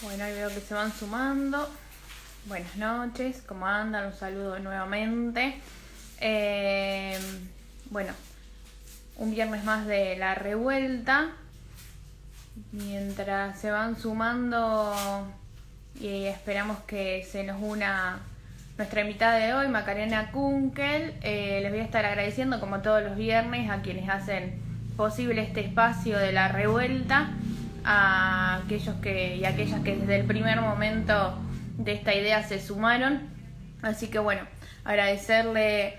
Bueno, ahí veo que se van sumando. Buenas noches, ¿cómo andan? Un saludo nuevamente. Bueno, un viernes más de la revuelta. Mientras se van sumando y esperamos que se nos una nuestra invitada de hoy, Macarena Kunkel, les voy a estar agradeciendo como todos los viernes a quienes hacen posible este espacio de la revuelta, a aquellos y aquellas que desde el primer momento de esta idea se sumaron. Así que bueno, agradecerle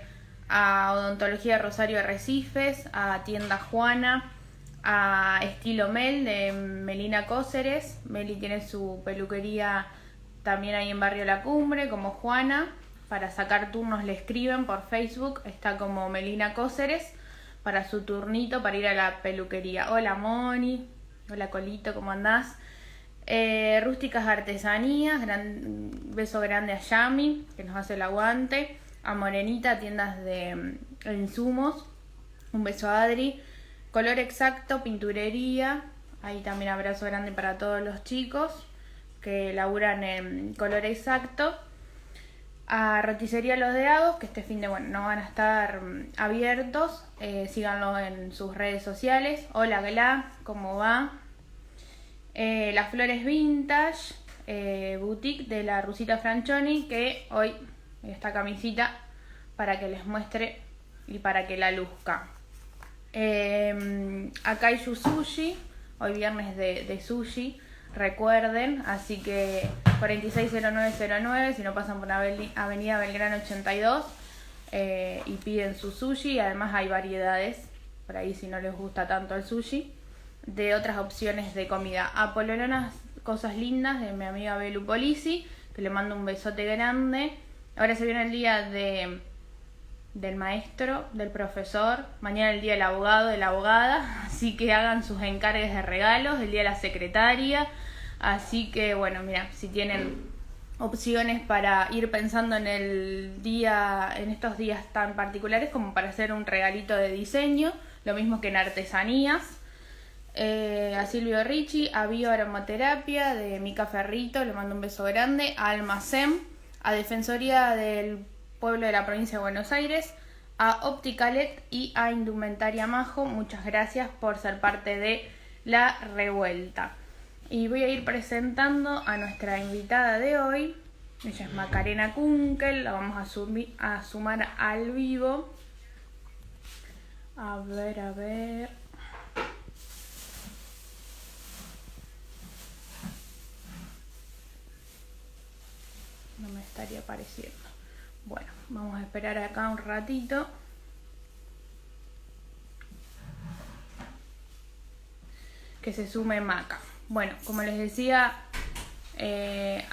a Odontología Rosario Arrecifes, a Tienda Juana, a Estilo Mel de Melina Cóceres. Meli tiene su peluquería también ahí en Barrio La Cumbre, como Juana. Para sacar turnos le escriben por Facebook, está como Melina Cóceres, para su turnito, para ir a la peluquería. Hola Moni, hola Colito, ¿cómo andás? Rústicas Artesanías, beso grande a Yami, que nos hace el aguante. A Morenita, tiendas de insumos, un beso a Adri. Color Exacto, pinturería, ahí también abrazo grande para todos los chicos que laburan en Color Exacto. A Roticería Los Deagos, que este fin de no van a estar abiertos, síganlo en sus redes sociales. Hola Gla, ¿cómo va? Las Flores Vintage, boutique de la Rusita Franchoni, que hoy esta camisita para que les muestre y para que la luzca. Akaiju Sushi, hoy viernes de sushi, recuerden, así que 460909, si no pasan por Avenida Belgrano 82 y piden su sushi. Además hay variedades, por ahí si no les gusta tanto el sushi, de otras opciones de comida. A Pololonas Cosas Lindas de mi amiga Belu Polisi, que le mando un besote grande. Ahora se viene el día del maestro, del profesor, mañana el día del abogado, de la abogada, así que hagan sus encargues de regalos, el día de la secretaria. Así que bueno, mira, si tienen opciones para ir pensando en el día, en estos días tan particulares, como para hacer un regalito de diseño, lo mismo que en artesanías. A Silvio Ricci, a Bioaromaterapia de Mica Ferrito, le mando un beso grande. A Almacén, a Defensoría del Pueblo de la Provincia de Buenos Aires, a Opticalet y a Indumentaria Majo, muchas gracias por ser parte de la revuelta. Y voy a ir presentando a nuestra invitada de hoy. Ella es Macarena Kunkel, la vamos a sumar al vivo. A ver. No me estaría apareciendo. Bueno, vamos a esperar acá un ratito. Que se sume Maca. Bueno, como les decía,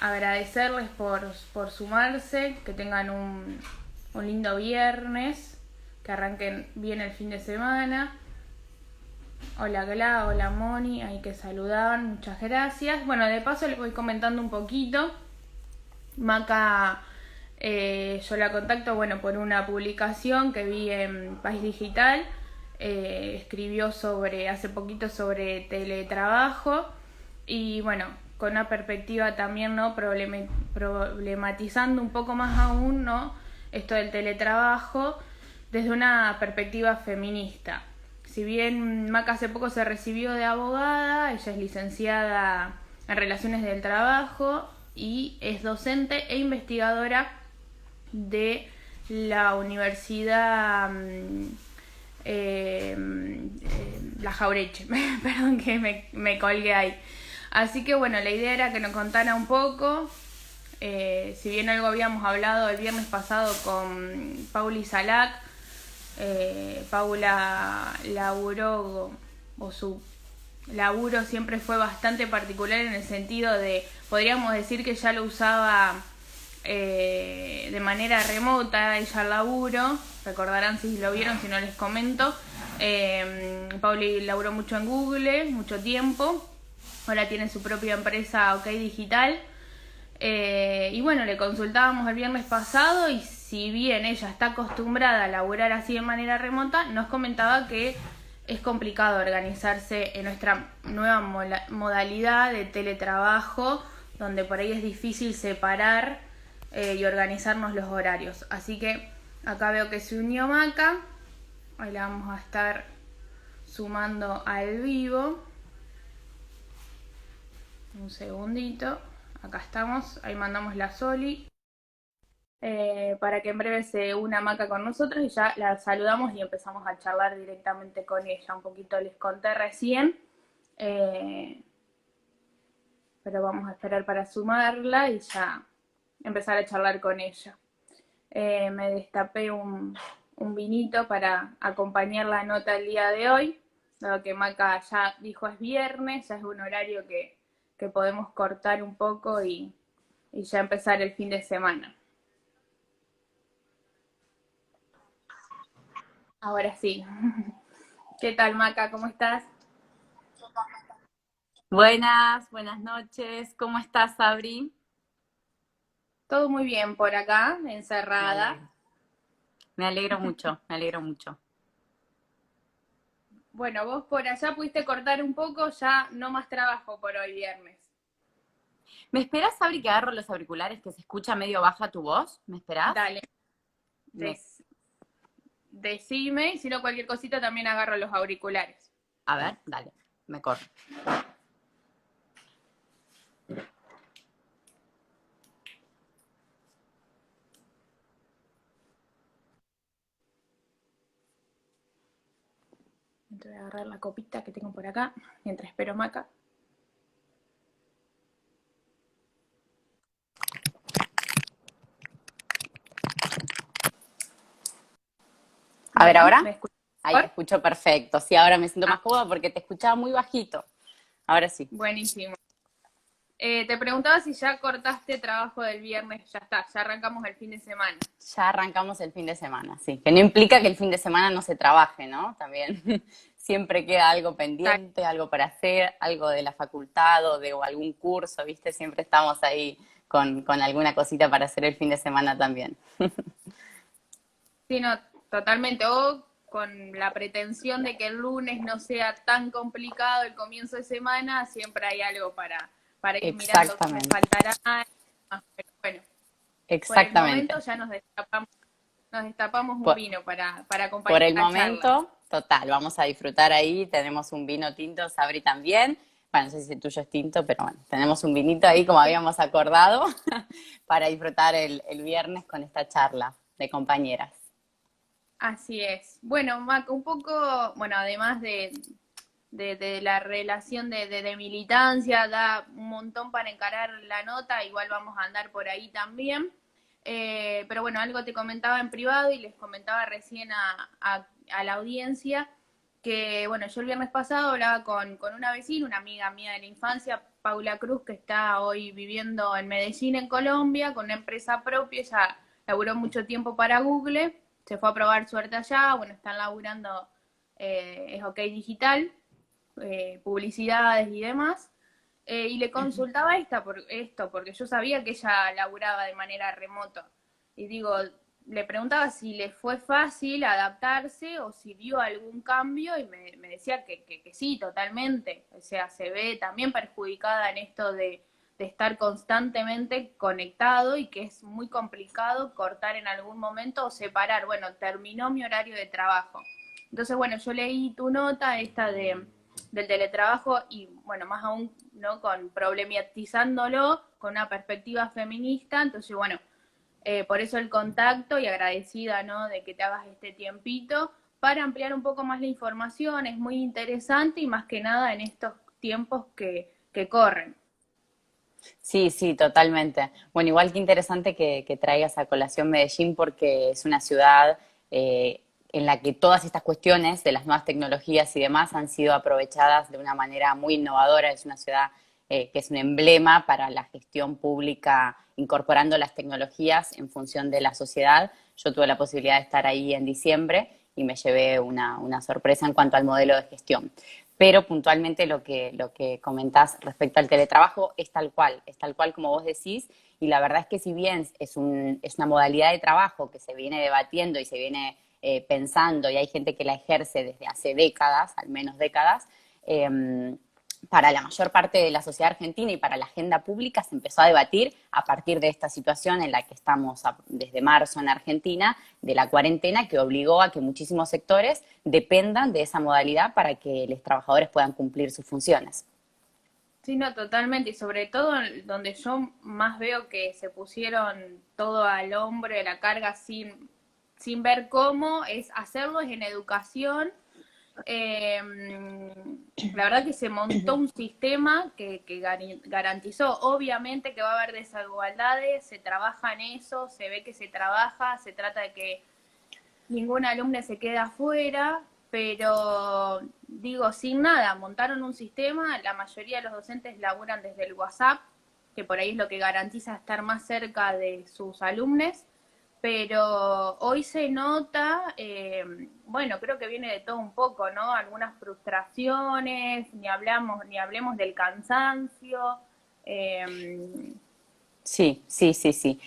agradecerles por sumarse, que tengan un lindo viernes, que arranquen bien el fin de semana. Hola Gla, hola Moni, hay que saludar, muchas gracias. Bueno, de paso les voy comentando un poquito. Maca, yo la contacto por una publicación que vi en País Digital. Escribió hace poquito sobre teletrabajo y con una perspectiva también, ¿no? Problematizando un poco más aún, ¿no? Esto del teletrabajo desde una perspectiva feminista. Si bien Maca hace poco se recibió de abogada, ella es licenciada en Relaciones del Trabajo y es docente e investigadora de la Universidad La Jaureche. Perdón que me colgué ahí. Así que la idea era que nos contara un poco, si bien algo habíamos hablado el viernes pasado con Pauli Salac. Paula laburó, o su laburo siempre fue bastante particular en el sentido de, podríamos decir que ya lo usaba de manera remota, ella el laburo, recordarán si lo vieron, si no les comento. Pauli laburó mucho en Google, mucho tiempo, ahora tiene su propia empresa OK Digital, y le consultábamos el viernes pasado y si bien ella está acostumbrada a laburar así de manera remota, nos comentaba que es complicado organizarse en nuestra nueva modalidad de teletrabajo donde por ahí es difícil separar y organizarnos los horarios. Así que acá veo que se unió Maca, ahí la vamos a estar sumando al vivo. Un segundito, acá estamos, ahí mandamos la Soli. Para que en breve se una Maca con nosotros y ya la saludamos y empezamos a charlar directamente con ella. Un poquito les conté recién, pero vamos a esperar para sumarla y ya empezar a charlar con ella. Me destapé un vinito para acompañar la nota el día de hoy, dado que Maca ya dijo es viernes, ya es un horario que podemos cortar un poco y ya empezar el fin de semana. Ahora sí. ¿Qué tal, Maca? ¿Cómo estás? Buenas noches. ¿Cómo estás, Sabri? Todo muy bien por acá, Me encerrada. alegro. Me alegro mucho, me alegro mucho. Bueno, vos por allá pudiste cortar un poco, ya no más trabajo por hoy viernes. ¿Me esperás, Sabri, que agarro los auriculares, que se escucha medio baja tu voz? ¿Me esperás? Dale, Me... decime, y si no cualquier cosita también agarro los auriculares. A ver, dale, me corro. Entonces voy a agarrar la copita que tengo por acá, mientras espero Maca. A ver, Bueno, ¿ahora? ¿me escuchas Ahí te mejor? escucho perfecto. Sí, ahora me siento Ah, más cómoda porque te escuchaba muy bajito. Ahora sí. buenísimo. Te preguntaba si ya cortaste trabajo del viernes, ya está, ya arrancamos el fin de semana. Ya arrancamos el fin de semana, sí. Que no implica que el fin de semana no se trabaje, ¿no? También siempre queda algo pendiente, algo para hacer, algo de la facultad o algún curso, ¿viste? Siempre estamos ahí con alguna cosita para hacer el fin de semana también. Sí, no, totalmente. O con la pretensión de que el lunes no sea tan complicado el comienzo de semana, siempre hay algo para ir mirando que me Exactamente, faltará. Pero bueno, por el momento exactamente. ya nos destapamos un Por, vino para por acompañar el la charla. momento, total, vamos a disfrutar ahí. Tenemos un vino tinto, Sabri también. Bueno, no sé si el tuyo es tinto, pero bueno, tenemos un vinito ahí como habíamos acordado para disfrutar el viernes con esta charla de compañeras. Así es. Bueno, Mac, un poco, bueno, además de la relación de militancia, da un montón para encarar la nota, igual vamos a andar por ahí también. Pero bueno, algo te comentaba en privado y les comentaba recién a la audiencia que, bueno, yo el viernes pasado hablaba con una vecina, una amiga mía de la infancia, Paula Cruz, que está hoy viviendo en Medellín, en Colombia, con una empresa propia, ella laburó mucho tiempo para Google, se fue a probar suerte allá, bueno, están laburando, es OK Digital, publicidades y demás. Y le consultaba esto, porque yo sabía que ella laburaba de manera remota. Y digo, le preguntaba si le fue fácil adaptarse o si vio algún cambio y me decía que sí, totalmente. O sea, se ve también perjudicada en esto de estar constantemente conectado y que es muy complicado cortar en algún momento o separar. Bueno, terminó mi horario de trabajo. Entonces, bueno, yo leí tu nota, esta del teletrabajo y, bueno, más aún, ¿no? Con problematizándolo con una perspectiva feminista. Entonces, bueno, por eso el contacto y agradecida, ¿no? De que te hagas este tiempito para ampliar un poco más la información. Es muy interesante y más que nada en estos tiempos que corren. Sí, sí, totalmente. Bueno, igual que interesante que traigas a colación Medellín porque es una ciudad en la que todas estas cuestiones de las nuevas tecnologías y demás han sido aprovechadas de una manera muy innovadora. Es una ciudad que es un emblema para la gestión pública incorporando las tecnologías en función de la sociedad. Yo tuve la posibilidad de estar ahí en diciembre y me llevé una sorpresa en cuanto al modelo de gestión. Pero puntualmente lo que comentás respecto al teletrabajo es tal cual como vos decís, y la verdad es que si bien es una modalidad de trabajo que se viene debatiendo y se viene pensando, y hay gente que la ejerce desde hace décadas, al menos décadas, para la mayor parte de la sociedad argentina y para la agenda pública se empezó a debatir a partir de esta situación en la que estamos desde marzo en Argentina, de la cuarentena, que obligó a que muchísimos sectores dependan de esa modalidad para que los trabajadores puedan cumplir sus funciones. Sí, no, totalmente. Y sobre todo donde yo más veo que se pusieron todo al hombro de la carga sin ver cómo es hacerlo es en educación. Eh, la verdad que se montó un sistema que garantizó, obviamente que va a haber desigualdades, se trabaja en eso, se ve que se trabaja, se trata de que ningún alumno se quede afuera, pero digo, sin nada, montaron un sistema, la mayoría de los docentes laburan desde el WhatsApp, que por ahí es lo que garantiza estar más cerca de sus alumnos, pero hoy se nota, bueno, creo que viene de todo un poco, ¿no? Algunas frustraciones, ni hablemos del cansancio. Sí, sí, sí, sí.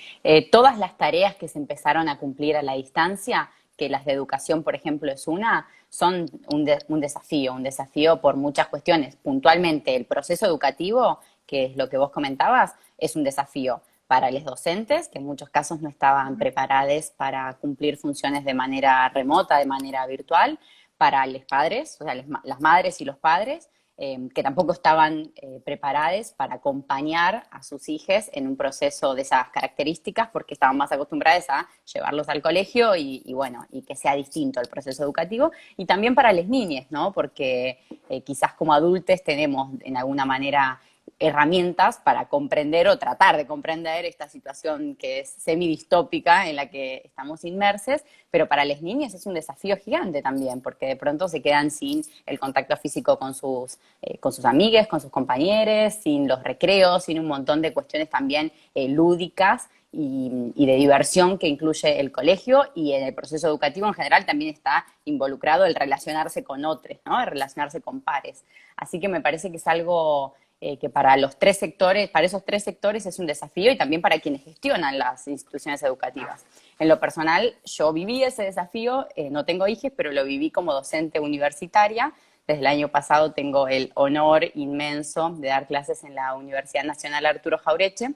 Todas las tareas que se empezaron a cumplir a la distancia, que las de educación, por ejemplo, es una, son un desafío por muchas cuestiones. Puntualmente, el proceso educativo, que es lo que vos comentabas, es un desafío para los docentes, que en muchos casos no estaban preparados para cumplir funciones de manera remota, de manera virtual, para los padres, o sea, las madres y los padres, que tampoco estaban preparados para acompañar a sus hijos en un proceso de esas características porque estaban más acostumbrados a llevarlos al colegio y bueno, y que sea distinto el proceso educativo. Y también para las niñas, ¿no? Porque quizás como adultos tenemos en alguna manera herramientas para comprender o tratar de comprender esta situación que es semidistópica en la que estamos inmersos, pero para las niñas es un desafío gigante también, porque de pronto se quedan sin el contacto físico con sus amigues, con sus compañeros, sin los recreos, sin un montón de cuestiones también lúdicas y de diversión que incluye el colegio, y en el proceso educativo en general también está involucrado el relacionarse con otros, ¿no? El relacionarse con pares. Así que me parece que es algo que para los tres sectores, para esos tres sectores es un desafío y también para quienes gestionan las instituciones educativas. En lo personal, yo viví ese desafío, no tengo hijos, pero lo viví como docente universitaria. Desde el año pasado tengo el honor inmenso de dar clases en la Universidad Nacional Arturo Jauretche,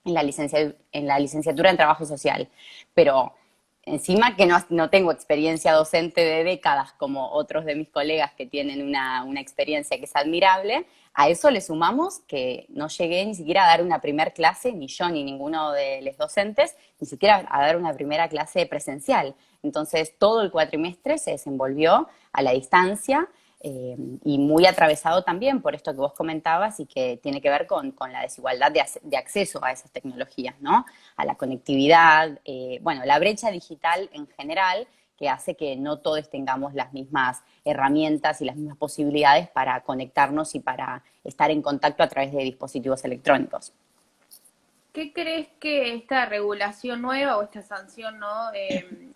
en la licenciatura en Trabajo Social. Pero encima que no tengo experiencia docente de décadas como otros de mis colegas que tienen una experiencia que es admirable, a eso le sumamos que no llegué ni siquiera a dar una primer clase, ni yo ni ninguno de los docentes, ni siquiera a dar una primera clase presencial. Entonces todo el cuatrimestre se desenvolvió a la distancia, y muy atravesado también por esto que vos comentabas y que tiene que ver con la desigualdad de acceso a esas tecnologías, ¿no? A la conectividad, bueno, la brecha digital en general, que hace que no todos tengamos las mismas herramientas y las mismas posibilidades para conectarnos y para estar en contacto a través de dispositivos electrónicos. ¿Qué crees que esta regulación nueva o esta sanción, ¿no? En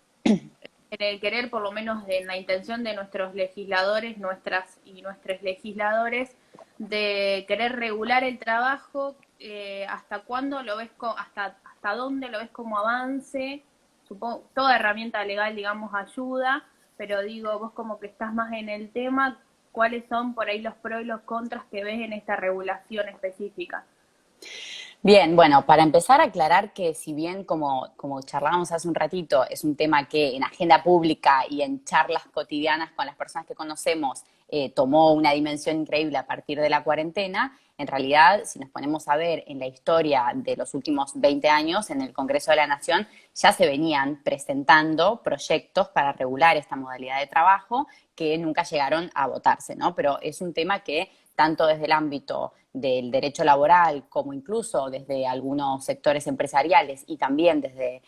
el querer, por lo menos en la intención de nuestros legisladores, nuestras y nuestros legisladores, de querer regular el trabajo, ¿hasta cuándo lo ves, hasta dónde lo ves como avance? Supongo, toda herramienta legal, digamos, ayuda, pero digo, vos como que estás más en el tema, ¿cuáles son por ahí los pros y los contras que ves en esta regulación específica? Bien, bueno, para empezar a aclarar que si bien como charlábamos hace un ratito, es un tema que en agenda pública y en charlas cotidianas con las personas que conocemos tomó una dimensión increíble a partir de la cuarentena, en realidad, si nos ponemos a ver en la historia de los últimos 20 años, en el Congreso de la Nación ya se venían presentando proyectos para regular esta modalidad de trabajo que nunca llegaron a votarse, ¿no? Pero es un tema que tanto desde el ámbito del derecho laboral como incluso desde algunos sectores empresariales y también desde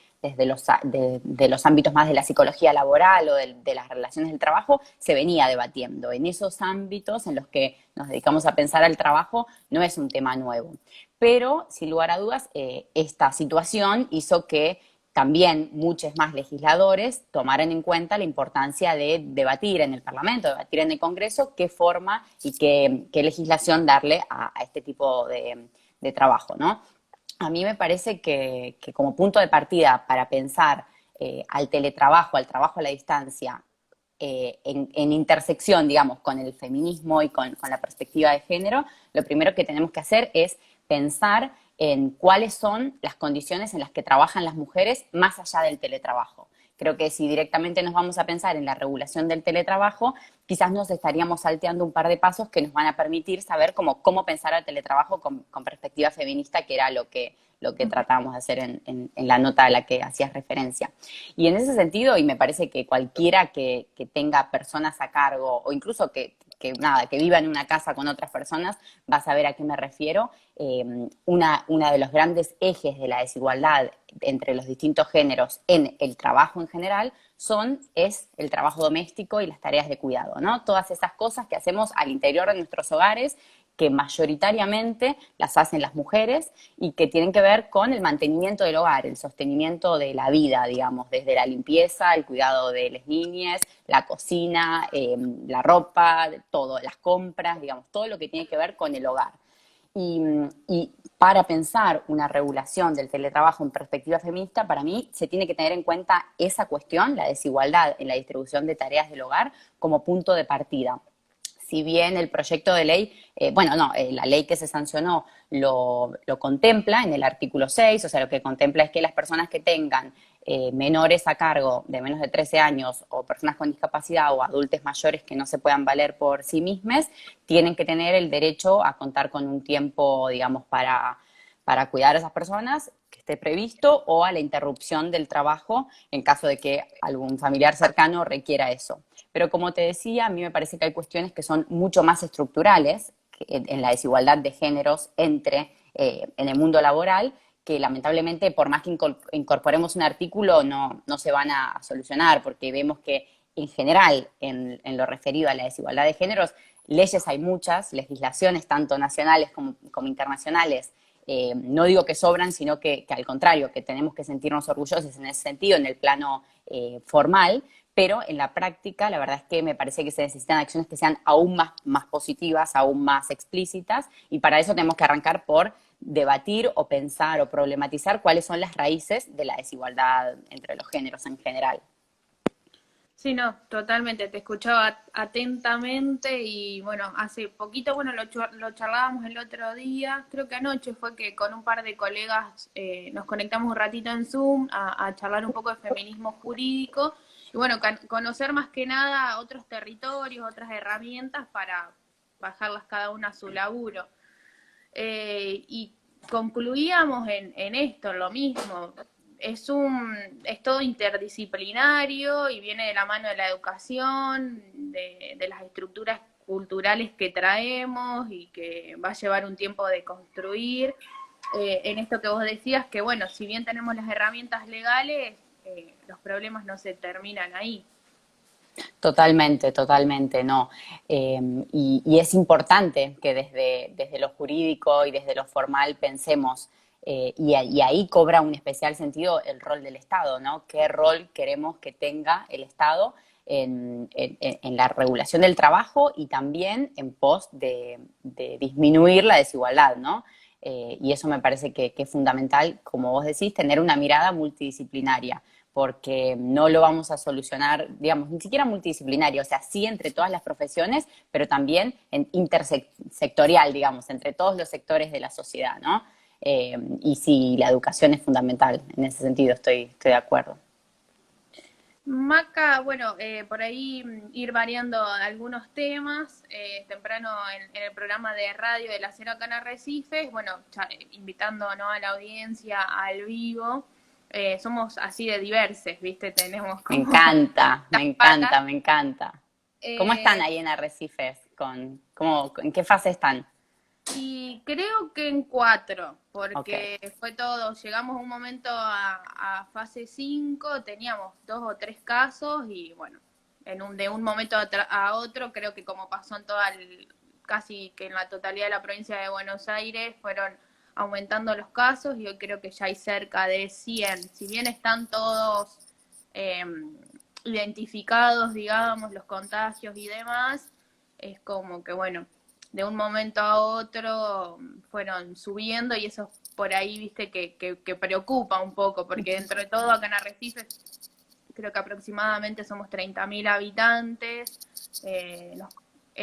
los ámbitos más de la psicología laboral o de las relaciones del trabajo, se venía debatiendo. En esos ámbitos en los que nos dedicamos a pensar al trabajo no es un tema nuevo. Pero, sin lugar a dudas, esta situación hizo que también muchos más legisladores tomaran en cuenta la importancia de debatir en el Parlamento, debatir en el Congreso qué forma y qué legislación darle a este tipo de trabajo, ¿no? A mí me parece que como punto de partida para pensar al teletrabajo, al trabajo a la distancia, en intersección, digamos, con el feminismo y con la perspectiva de género, lo primero que tenemos que hacer es pensar en cuáles son las condiciones en las que trabajan las mujeres más allá del teletrabajo. Creo que si directamente nos vamos a pensar en la regulación del teletrabajo, quizás nos estaríamos salteando un par de pasos que nos van a permitir saber cómo pensar el teletrabajo con perspectiva feminista, que era lo que tratábamos de hacer en la nota a la que hacías referencia. Y en ese sentido, y me parece que cualquiera que tenga personas a cargo, o incluso que viva en una casa con otras personas, va a saber a qué me refiero. Una de los grandes ejes de la desigualdad entre los distintos géneros en el trabajo en general es el trabajo doméstico y las tareas de cuidado, ¿no? Todas esas cosas que hacemos al interior de nuestros hogares, que mayoritariamente las hacen las mujeres y que tienen que ver con el mantenimiento del hogar, el sostenimiento de la vida, digamos, desde la limpieza, el cuidado de las niñas, la cocina, la ropa, todo, las compras, digamos, todo lo que tiene que ver con el hogar. Y para pensar una regulación del teletrabajo en perspectiva feminista, para mí se tiene que tener en cuenta esa cuestión, la desigualdad en la distribución de tareas del hogar, como punto de partida. Si bien el proyecto de ley, la ley que se sancionó lo contempla en el artículo 6, o sea, lo que contempla es que las personas que tengan menores a cargo de menos de 13 años o personas con discapacidad o adultos mayores que no se puedan valer por sí mismos, tienen que tener el derecho a contar con un tiempo, digamos, para cuidar a esas personas que esté previsto o a la interrupción del trabajo en caso de que algún familiar cercano requiera eso. Pero como te decía, a mí me parece que hay cuestiones que son mucho más estructurales en la desigualdad de géneros en el mundo laboral, que lamentablemente por más que incorporemos un artículo no se van a solucionar, porque vemos que en general, en lo referido a la desigualdad de géneros, leyes hay muchas, legislaciones tanto nacionales como internacionales. No digo que sobran, sino que al contrario, que tenemos que sentirnos orgullosos en ese sentido, en el plano formal, pero en la práctica la verdad es que me parece que se necesitan acciones que sean aún más positivas, aún más explícitas, y para eso tenemos que arrancar por debatir o pensar o problematizar cuáles son las raíces de la desigualdad entre los géneros en general. Sí, no, totalmente, te escuchaba atentamente y bueno, hace poquito, bueno, lo charlábamos el otro día, creo que anoche fue que con un par de colegas nos conectamos un ratito en Zoom a charlar un poco de feminismo jurídico y bueno, conocer más que nada otros territorios, otras herramientas para bajarlas cada una a su laburo. Y concluíamos en esto, lo mismo. Es todo interdisciplinario y viene de la mano de la educación, de las estructuras culturales que traemos y que va a llevar un tiempo de construir. En esto que vos decías, que bueno, si bien tenemos las herramientas legales, los problemas no se terminan ahí. Totalmente, totalmente, no. Y es importante que desde lo jurídico y desde lo formal pensemos, y ahí cobra un especial sentido el rol del Estado, ¿no? ¿Qué rol queremos que tenga el Estado en la regulación del trabajo y también en pos de disminuir la desigualdad, ¿no? Y eso me parece que es fundamental, como vos decís, tener una mirada multidisciplinaria, porque no lo vamos a solucionar, digamos, ni siquiera multidisciplinario, o sea, sí entre todas las profesiones, pero también intersectorial, digamos, entre todos los sectores de la sociedad, ¿no? Y sí, la educación es fundamental, en ese sentido estoy de acuerdo. Maca, bueno, por ahí ir variando algunos temas. Temprano en el programa de radio de la Cero acá en Arrecifes, bueno, invitando, ¿no?, a la audiencia al vivo. Somos así de diversos, ¿viste? Tenemos Me como encanta, me las patas. encanta, me encanta. ¿Cómo están Eh, ahí en Arrecifes? ¿En qué fase están? Y creo que en 4, Ok, porque fue todo, llegamos un momento a fase 5, teníamos 2 o 3 casos y bueno, de un momento a otro, creo que como pasó en casi que en la totalidad de la provincia de Buenos Aires, fueron aumentando los casos y hoy creo que ya hay cerca de 100. Si bien están todos eh, identificados, digamos, los contagios y demás, es como que bueno, de un momento a otro fueron subiendo y eso por ahí, viste, que preocupa un poco, porque dentro de todo acá en Arrecifes creo que aproximadamente somos 30.000 habitantes,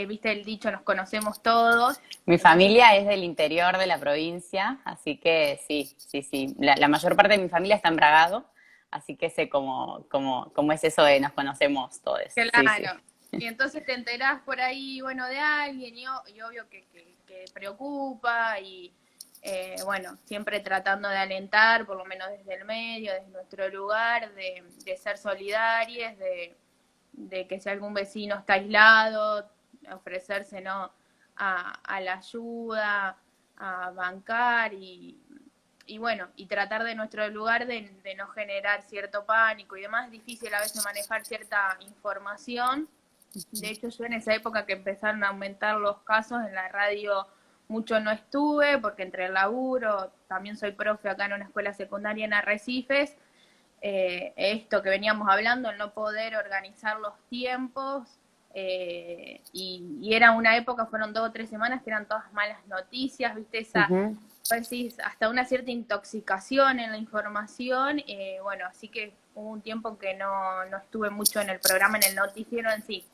viste el dicho, nos conocemos todos. Mi Entonces, familia es del interior de la provincia, así que sí, sí, sí. La mayor parte de mi familia está en Bragado, así que sé cómo es eso de nos conocemos todos. Sí, sí. claro. Y entonces te enterás por ahí, bueno, de alguien y obvio que preocupa y, bueno, siempre tratando de alentar, por lo menos desde el medio, desde nuestro lugar, de ser solidarios, de que si algún vecino está aislado, ofrecerse, ¿no? a la ayuda, a bancar y bueno, y tratar de nuestro lugar de no generar cierto pánico y demás. Es difícil a veces manejar cierta información. De hecho, yo en esa época que empezaron a aumentar los casos en la radio mucho no estuve, porque entre el laburo, también soy profe acá en una escuela secundaria en Arrecifes, esto que veníamos hablando, el no poder organizar los tiempos, y era una época, fueron 2 o 3 semanas que eran todas malas noticias, viste, esa, Ujú. pues sí, hasta una cierta intoxicación en la información, bueno, así que hubo un tiempo que no estuve mucho en el programa, en el noticiero en sí.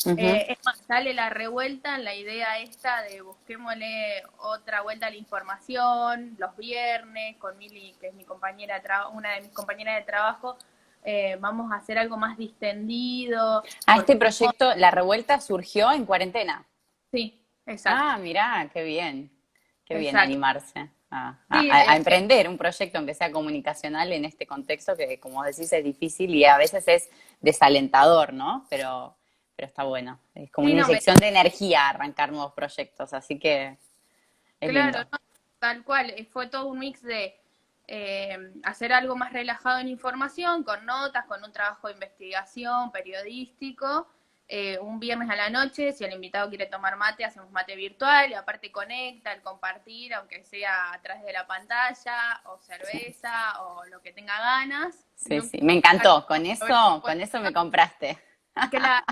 Ujú. Es más, sale la revuelta en la idea esta de busquémosle otra vuelta a la información, los viernes, con Mili, que es mi compañera de una de mis compañeras de trabajo, vamos a hacer algo más distendido, Este porque proyecto, La Revuelta, surgió en cuarentena. sí, exacto, Ah, mirá, qué bien exacto. animarse Sí, a emprender un proyecto, aunque sea comunicacional, en este contexto que, como decís, es difícil y a veces es desalentador, ¿no? Pero está bueno. Es como sí, una no, inyección de energía arrancar nuevos proyectos, así que es claro, lindo. no, tal cual, fue todo un mix de hacer algo más relajado en información, con notas, con un trabajo de investigación periodístico. Un viernes a la noche, si el invitado quiere tomar mate, hacemos mate virtual, y aparte conecta, el compartir, aunque sea a través de la pantalla, o Sí, cerveza, o lo que tenga ganas. sí, Nunca sí. Me encantó. Con eso me compraste. que la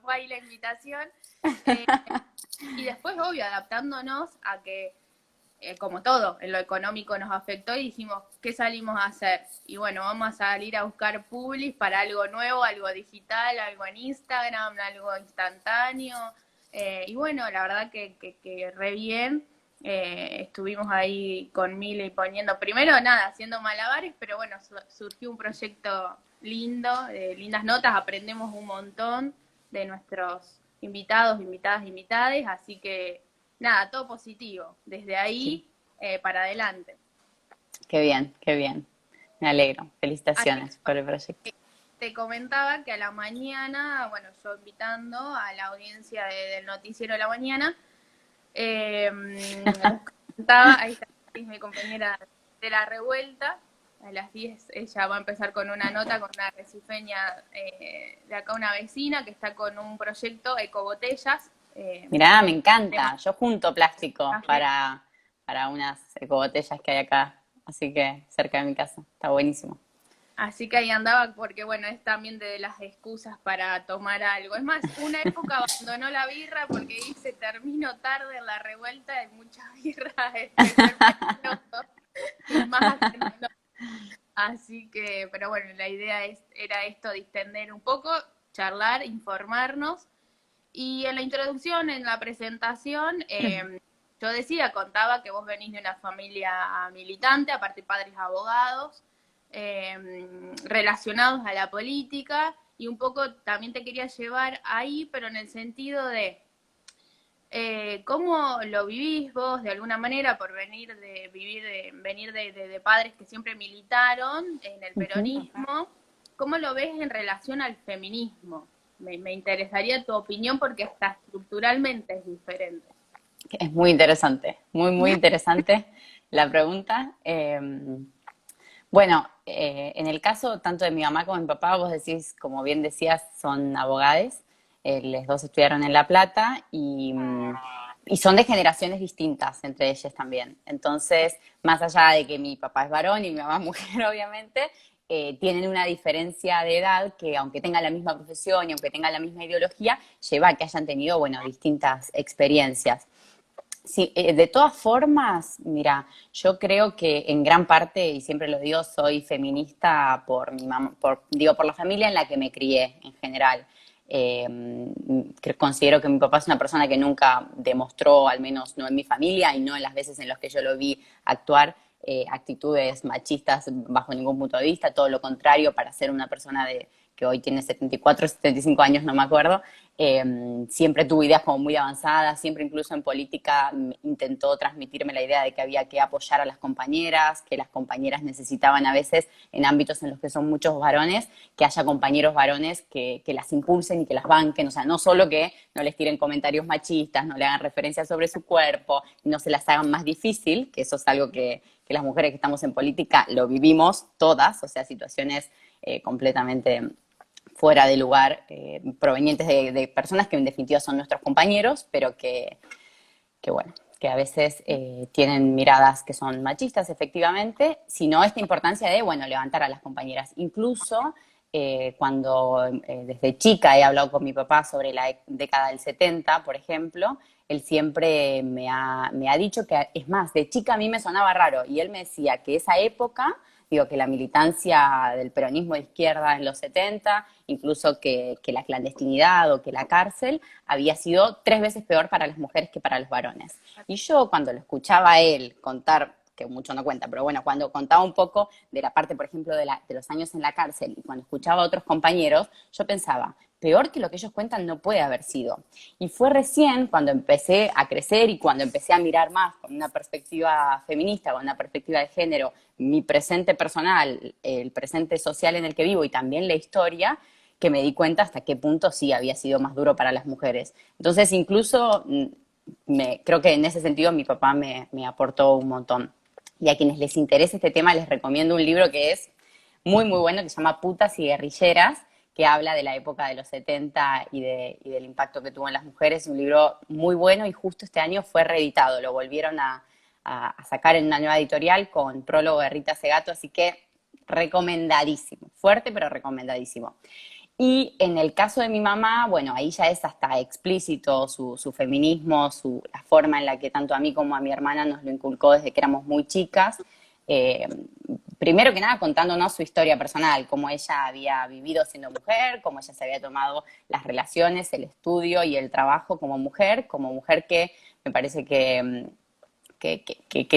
fue ahí la invitación. Eh, y después, obvio, adaptándonos a que como todo, en lo económico nos afectó y dijimos, ¿qué salimos a hacer? Y bueno, vamos a salir a buscar publis para algo nuevo, algo digital, algo en Instagram, algo instantáneo. Y bueno, la verdad que re bien. Estuvimos ahí con Mile poniendo, primero nada, haciendo malabares, pero bueno, surgió un proyecto lindo, lindas notas, aprendemos un montón de nuestros invitados, invitadas, invitades, así que nada, todo positivo, desde Sí. ahí para adelante. Qué bien, qué bien. Me alegro. Así Felicitaciones por el proyecto. que te comentaba que a la mañana, bueno, yo invitando a la audiencia del noticiero de la mañana, les contaba, ahí está mi compañera de la revuelta, a las 10 ella va a empezar con una nota con una recifeña de acá, una vecina que está con un proyecto Ecobotellas. Mirá, me Un tema encanta. Yo junto plástico café. para unas ecobotellas que hay acá, así que cerca de mi casa. Está buenísimo. Así que ahí andaba porque, bueno, es también de las excusas para tomar algo. Es más, una época abandonó la birra porque dice, termino tarde en la revuelta de muchas birras, especialmente y más haciendo. Así que, pero bueno, la idea era esto, distender un poco, charlar, informarnos. Y en la introducción, en la presentación, yo decía, contaba que vos venís de una familia militante, aparte padres abogados, relacionados a la política, y un poco también te quería llevar ahí, pero en el sentido de cómo lo vivís vos de alguna manera por venir de vivir venir de padres que siempre militaron en el Ujú. peronismo, cómo lo ves en relación al feminismo. Me interesaría tu opinión porque hasta estructuralmente es diferente. Es muy interesante, muy, muy interesante la pregunta. Bueno, en el caso tanto de mi mamá como de mi papá, vos decís, como bien decías, son abogados. Los dos estudiaron en La Plata y son de generaciones distintas entre ellos también. Entonces, más allá de que mi papá es varón y mi mamá es mujer, obviamente, tienen una diferencia de edad que, aunque tengan la misma profesión y aunque tengan la misma ideología, lleva a que hayan tenido, bueno, distintas experiencias. Sí, de todas formas, mira, yo creo que en gran parte, y siempre lo digo, soy feminista por mi mamá, por la familia en la que me crié en general. Considero que mi papá es una persona que nunca demostró, al menos no en mi familia y no en las veces en las que yo lo vi actuar, actitudes machistas bajo ningún punto de vista, todo lo contrario, para ser una persona que hoy tiene 74, 75 años, no me acuerdo, siempre tuvo ideas como muy avanzadas, siempre incluso en política intentó transmitirme la idea de que había que apoyar a las compañeras, que las compañeras necesitaban a veces en ámbitos en los que son muchos varones, que haya compañeros varones que las impulsen y que las banquen, o sea, no solo que no les tiren comentarios machistas, no le hagan referencias sobre su cuerpo, no se las hagan más difícil, que eso es algo que las mujeres que estamos en política lo vivimos todas, o sea, situaciones completamente fuera de lugar, provenientes de personas que en definitiva son nuestros compañeros, pero que bueno, que a veces tienen miradas que son machistas, efectivamente, sino esta importancia de, bueno, levantar a las compañeras. Incluso cuando desde chica he hablado con mi papá sobre la década del 70, por ejemplo, él siempre me ha dicho que, es más, de chica a mí me sonaba raro, y él me decía que esa época, digo, que la militancia del peronismo de izquierda en los 70, incluso que la clandestinidad o que la cárcel, había sido 3 veces peor para las mujeres que para los varones. Y yo cuando lo escuchaba a él contar, que mucho no cuenta, pero bueno, cuando contaba un poco de la parte, por ejemplo, de los años en la cárcel, y cuando escuchaba a otros compañeros, yo pensaba, peor que lo que ellos cuentan no puede haber sido. Y fue recién cuando empecé a crecer y cuando empecé a mirar más con una perspectiva feminista, con una perspectiva de género, mi presente personal, el presente social en el que vivo y también la historia, que me di cuenta hasta qué punto sí había sido más duro para las mujeres. Entonces, incluso creo que en ese sentido mi papá me aportó un montón. Y a quienes les interese este tema les recomiendo un libro que es muy, muy bueno, que se llama Putas y Guerrilleras, que habla de la época de los 70 y del impacto que tuvo en las mujeres. Un libro muy bueno y justo este año fue reeditado. Lo volvieron a sacar en una nueva editorial con prólogo de Rita Segato, así que recomendadísimo. Fuerte, pero recomendadísimo. Y en el caso de mi mamá, bueno, ahí ya es hasta explícito su feminismo, la forma en la que tanto a mí como a mi hermana nos lo inculcó desde que éramos muy chicas. Eh, Primero que nada contándonos su historia personal, cómo ella había vivido siendo mujer, cómo ella se había tomado las relaciones, el estudio y el trabajo como mujer que me parece que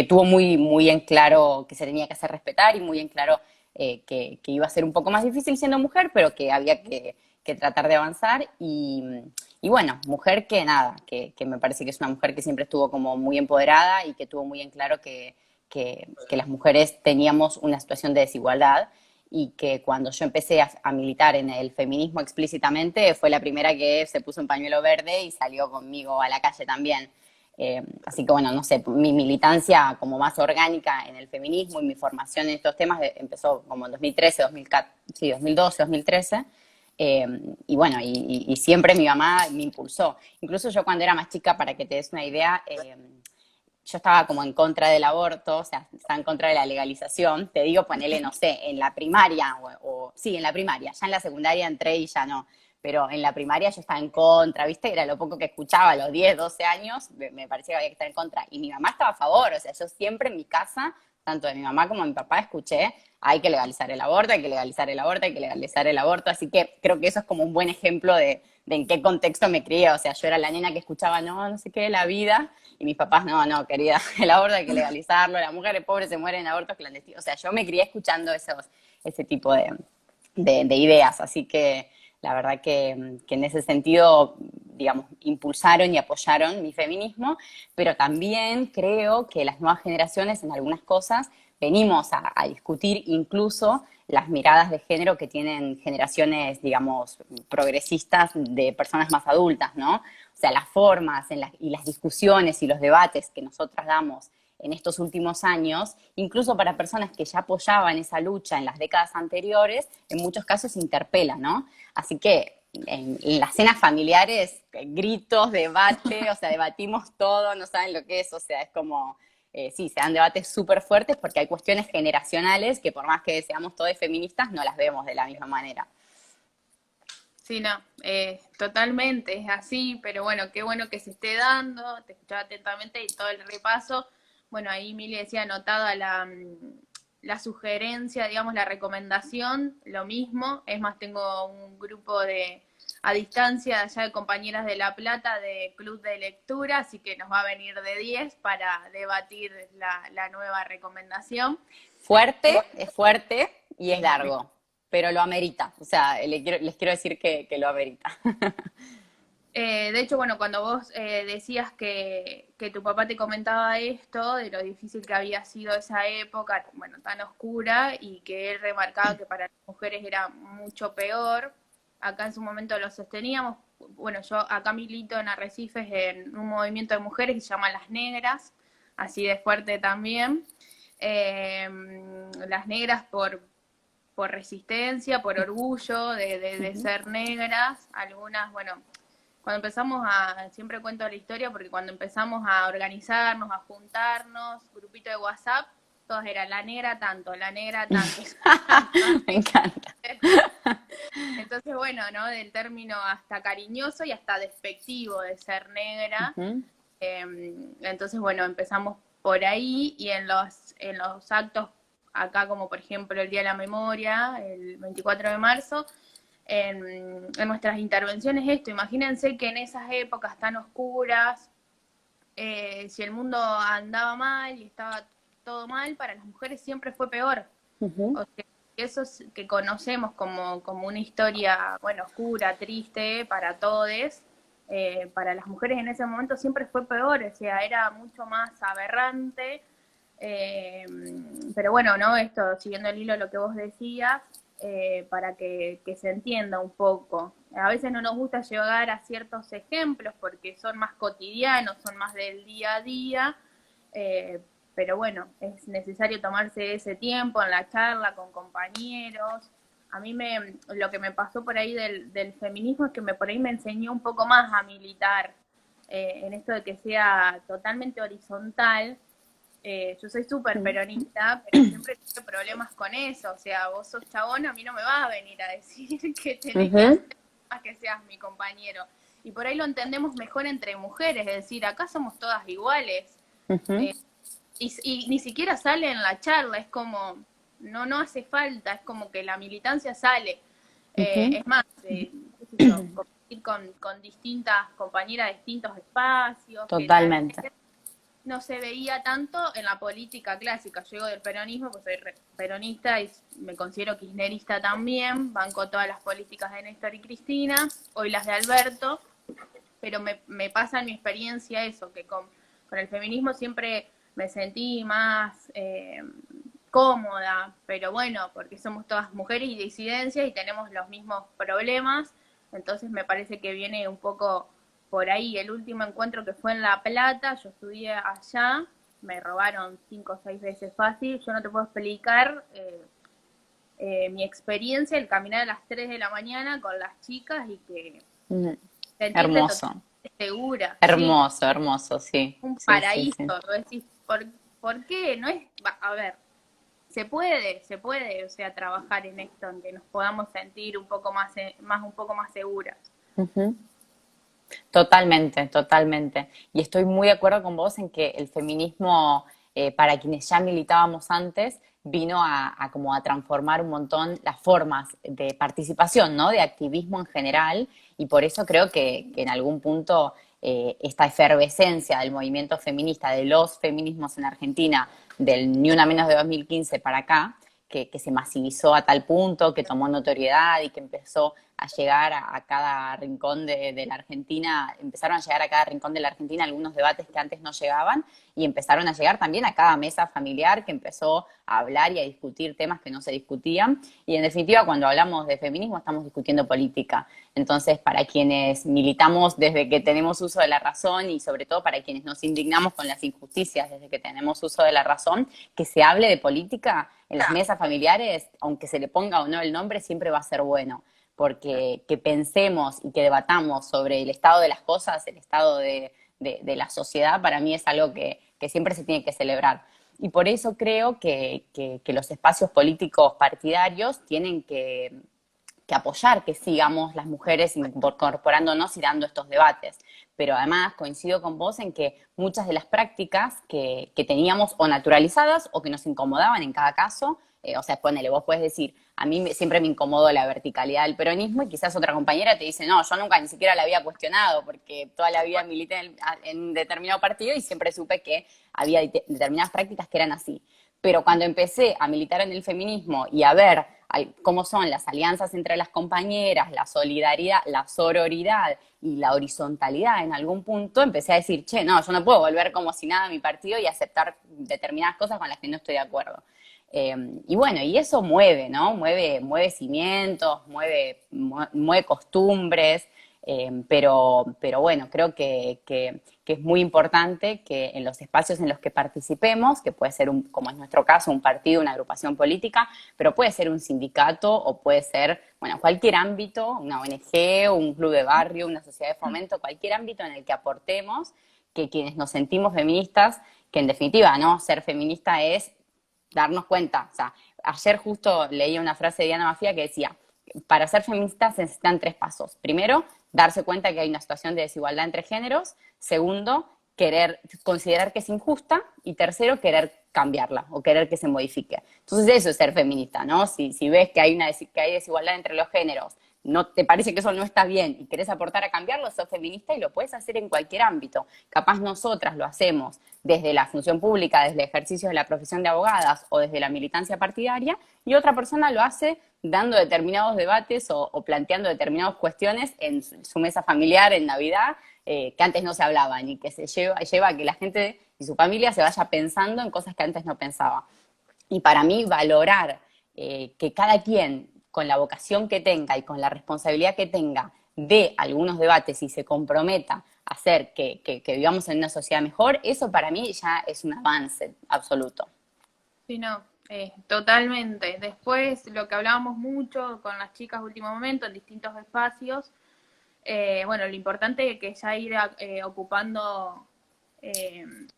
tuvo muy, muy en claro que se tenía que hacer respetar y muy en claro que iba a ser un poco más difícil siendo mujer, pero que había que tratar de avanzar. Y bueno, mujer que nada, que me parece que es una mujer que siempre estuvo como muy empoderada y que tuvo muy en claro que las mujeres teníamos una situación de desigualdad y que cuando yo empecé a militar en el feminismo explícitamente, fue la primera que se puso un pañuelo verde y salió conmigo a la calle también. Así que bueno, no sé, mi militancia como más orgánica en el feminismo y mi formación en estos temas empezó como en 2013, 2014, sí, 2012, 2013. Eh, y bueno, y siempre mi mamá me impulsó. Incluso yo cuando era más chica, para que te des una idea, yo estaba como en contra del aborto, o sea, estaba en contra de la legalización. Te digo, ponele, no sé, en la primaria, sí, en la primaria. Ya en la secundaria entré y ya no. Pero en la primaria yo estaba en contra, ¿viste? Era lo poco que escuchaba a los 10, 12 años, me parecía que había que estar en contra. Y mi mamá estaba a favor, o sea, yo siempre en mi casa, tanto de mi mamá como de mi papá, escuché, hay que legalizar el aborto, hay que legalizar el aborto, hay que legalizar el aborto. Así que creo que eso es como un buen ejemplo de en qué contexto me crié. O sea, yo era la nena que escuchaba, no, no sé qué, la vida, y mis papás, no, no, querida, el aborto hay que legalizarlo, las mujeres pobres se mueren en abortos clandestinos. O sea, yo me crié escuchando ese tipo de ideas, así que la verdad que en ese sentido, digamos, impulsaron y apoyaron mi feminismo, pero también creo que las nuevas generaciones en algunas cosas venimos a discutir incluso las miradas de género que tienen generaciones, digamos, progresistas de personas más adultas, ¿no? O sea, las formas y las discusiones y los debates que nosotras damos en estos últimos años, incluso para personas que ya apoyaban esa lucha en las décadas anteriores, en muchos casos interpela, ¿no? Así que en las cenas familiares, gritos, debate, o sea, debatimos todo, no saben lo que es, o sea, es como, sí, se dan debates súper fuertes porque hay cuestiones generacionales que por más que seamos todos feministas, no las vemos de la misma manera. Sí, no, totalmente, es así, pero bueno, qué bueno que se esté dando, te escuchaba atentamente y todo el repaso. Bueno, ahí Mili decía anotada la sugerencia, digamos, la recomendación, lo mismo. Es más, tengo un grupo a distancia allá de compañeras de La Plata de club de lectura, así que nos va a venir de 10 para debatir la nueva recomendación. Fuerte, es fuerte y es largo, pero lo amerita. O sea, les quiero decir que lo amerita. De hecho, bueno, cuando vos decías que tu papá te comentaba esto, de lo difícil que había sido esa época, bueno, tan oscura, y que él remarcaba que para las mujeres era mucho peor, acá en su momento lo sosteníamos. Bueno, yo acá milito en Arrecifes en un movimiento de mujeres que se llama Las Negras, así de fuerte también. Las Negras por resistencia, por orgullo de ser negras, algunas, bueno, cuando empezamos siempre cuento la historia porque cuando empezamos a organizarnos, a juntarnos, grupito de WhatsApp, todas eran la negra tanto, la negra tanto. Me encanta. Entonces, bueno, ¿no? Del término hasta cariñoso y hasta despectivo de ser negra. Ujú. Entonces, bueno, empezamos por ahí y en los actos, acá como por ejemplo el Día de la Memoria, el 24 de marzo, en nuestras intervenciones esto, imagínense que en esas épocas tan oscuras, si el mundo andaba mal y estaba todo mal, para las mujeres siempre fue peor. Ujú. O sea, eso que conocemos como una historia, bueno, oscura, triste para todos, para las mujeres en ese momento siempre fue peor, o sea, era mucho más aberrante. Eh, pero bueno, ¿no? Esto, siguiendo el hilo de lo que vos decías, para que se entienda un poco. A veces no nos gusta llegar a ciertos ejemplos porque son más cotidianos, son más del día a día, eh, pero bueno, es necesario tomarse ese tiempo en la charla con compañeros. A mí lo que me pasó por ahí del feminismo es que por ahí me enseñó un poco más a militar, en esto de que sea totalmente horizontal. Yo soy súper peronista, pero siempre tuve problemas con eso. O sea, vos sos chabón, a mí no me vas a venir a decir que tenés que Ujú. hacer más que seas mi compañero. Y por ahí lo entendemos mejor entre mujeres, es decir, acá somos todas iguales. Ujú. Eh, y ni siquiera sale en la charla, es como, no hace falta, es como que la militancia sale. Ujú. Es más, qué sé yo, compartir con distintas compañeras de distintos espacios, que tal Totalmente. vez no se veía tanto en la política clásica. Llego del peronismo, pues soy peronista y me considero kirchnerista también, banco todas las políticas de Néstor y Cristina, hoy las de Alberto, pero me pasa en mi experiencia eso, que con el feminismo siempre me sentí más cómoda, pero bueno, porque somos todas mujeres y disidencias y tenemos los mismos problemas, entonces me parece que viene un poco por ahí. El último encuentro que fue en La Plata, yo estudié allá, me robaron 5 o 6 veces fácil, yo no te puedo explicar mi experiencia, el caminar a las 3 de la mañana con las chicas y que Mm. sentirte Hermoso, totalmente segura, sí, hermoso, hermoso, sí, un sí, sí, paraíso. sí. Vos decís, ¿por qué? No es, a ver, se puede, o sea, trabajar en esto, en que nos podamos sentir un poco un poco más seguras. Ujú. Totalmente, totalmente. Y estoy muy de acuerdo con vos en que el feminismo, para quienes ya militábamos antes, vino a como a transformar un montón las formas de participación, ¿no? De activismo en general, y por eso creo que en algún punto esta efervescencia del movimiento feminista, de los feminismos en Argentina, del Ni Una Menos de 2015 para acá, que se masivizó a tal punto, que tomó notoriedad y que empezó a llegar a cada rincón de la Argentina, empezaron a llegar a cada rincón de la Argentina algunos debates que antes no llegaban y empezaron a llegar también a cada mesa familiar que empezó a hablar y a discutir temas que no se discutían. Y en definitiva, cuando hablamos de feminismo, estamos discutiendo política. Entonces, para quienes militamos desde que tenemos uso de la razón y sobre todo para quienes nos indignamos con las injusticias desde que tenemos uso de la razón, que se hable de política en las mesas familiares, aunque se le ponga o no el nombre, siempre va a ser bueno, porque que pensemos y que debatamos sobre el estado de las cosas, el estado de la sociedad, para mí es algo que siempre se tiene que celebrar. Y por eso creo que los espacios políticos partidarios tienen que que apoyar que sigamos las mujeres incorporándonos y dando estos debates. Pero además coincido con vos en que muchas de las prácticas que teníamos o naturalizadas o que nos incomodaban en cada caso, o sea, ponele, vos puedes decir, a mí siempre me incomodó la verticalidad del peronismo y quizás otra compañera te dice, no, yo nunca ni siquiera la había cuestionado porque toda la vida milité en determinado partido y siempre supe que había determinadas prácticas que eran así. Pero cuando empecé a militar en el feminismo y a ver cómo son las alianzas entre las compañeras, la solidaridad, la sororidad y la horizontalidad en algún punto, empecé a decir, che, no, yo no puedo volver como si nada a mi partido y aceptar determinadas cosas con las que no estoy de acuerdo. Y bueno, y eso mueve, ¿no? Mueve cimientos, mueve costumbres, pero bueno, creo que es muy importante que en los espacios en los que participemos, que puede ser, como es nuestro caso, un partido, una agrupación política, pero puede ser un sindicato o puede ser, bueno, cualquier ámbito, una ONG, un club de barrio, una sociedad de fomento, cualquier ámbito en el que aportemos, que quienes nos sentimos feministas, que en definitiva, ¿no? Ser feminista es darnos cuenta. O sea, ayer justo leí una frase de Diana Mafia que decía, para ser feministas se necesitan 3 pasos. Primero, darse cuenta que hay una situación de desigualdad entre géneros. Segundo, considerar que es injusta. Y tercero, querer cambiarla o querer que se modifique. Entonces eso es ser feminista, ¿no? Si ves que hay desigualdad entre los géneros, no te parece que eso no está bien y querés aportar a cambiarlo, sos feminista y lo puedes hacer en cualquier ámbito. Capaz nosotras lo hacemos desde la función pública, desde el ejercicio de la profesión de abogadas o desde la militancia partidaria, y otra persona lo hace dando determinados debates o planteando determinadas cuestiones en su mesa familiar en Navidad, que antes no se hablaban y que lleva a que la gente y su familia se vaya pensando en cosas que antes no pensaba. Y para mí valorar que cada quien, con la vocación que tenga y con la responsabilidad que tenga, de algunos debates y se comprometa a hacer que vivamos en una sociedad mejor, eso para mí ya es un avance absoluto. Sí, no, totalmente. Después, lo que hablábamos mucho con las chicas último momento en distintos espacios, bueno, lo importante es que ya ir ocupando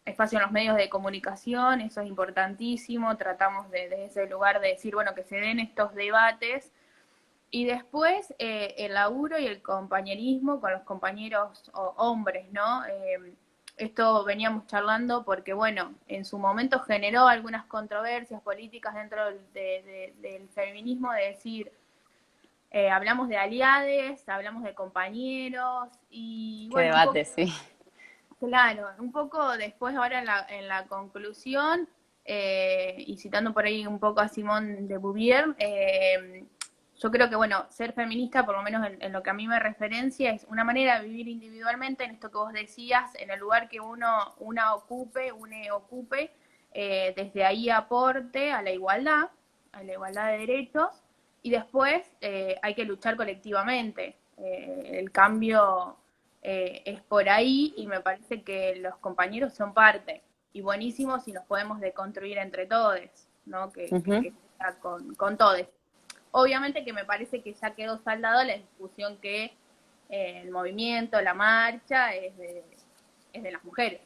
espacio en los medios de comunicación, eso es importantísimo, tratamos desde ese lugar de decir, bueno, que se den estos debates, y después el laburo y el compañerismo con los compañeros hombres, ¿no? Esto veníamos charlando porque, bueno, en su momento generó algunas controversias políticas dentro del feminismo, de decir, hablamos de aliades, hablamos de compañeros, y Qué bueno, un poco, debate, sí. claro, un poco después ahora en la conclusión, y citando por ahí un poco a Simone de Beauvoir, yo creo que, bueno, ser feminista, por lo menos en lo que a mí me referencia, es una manera de vivir individualmente en esto que vos decías, en el lugar que una ocupe, desde ahí aporte a la igualdad de derechos, y después hay que luchar colectivamente. El cambio es por ahí, y me parece que los compañeros son parte, y buenísimo si nos podemos deconstruir entre todos, ¿no? Que sea con todos. Obviamente que me parece que ya quedó saldado la discusión que el movimiento, la marcha, es de las mujeres.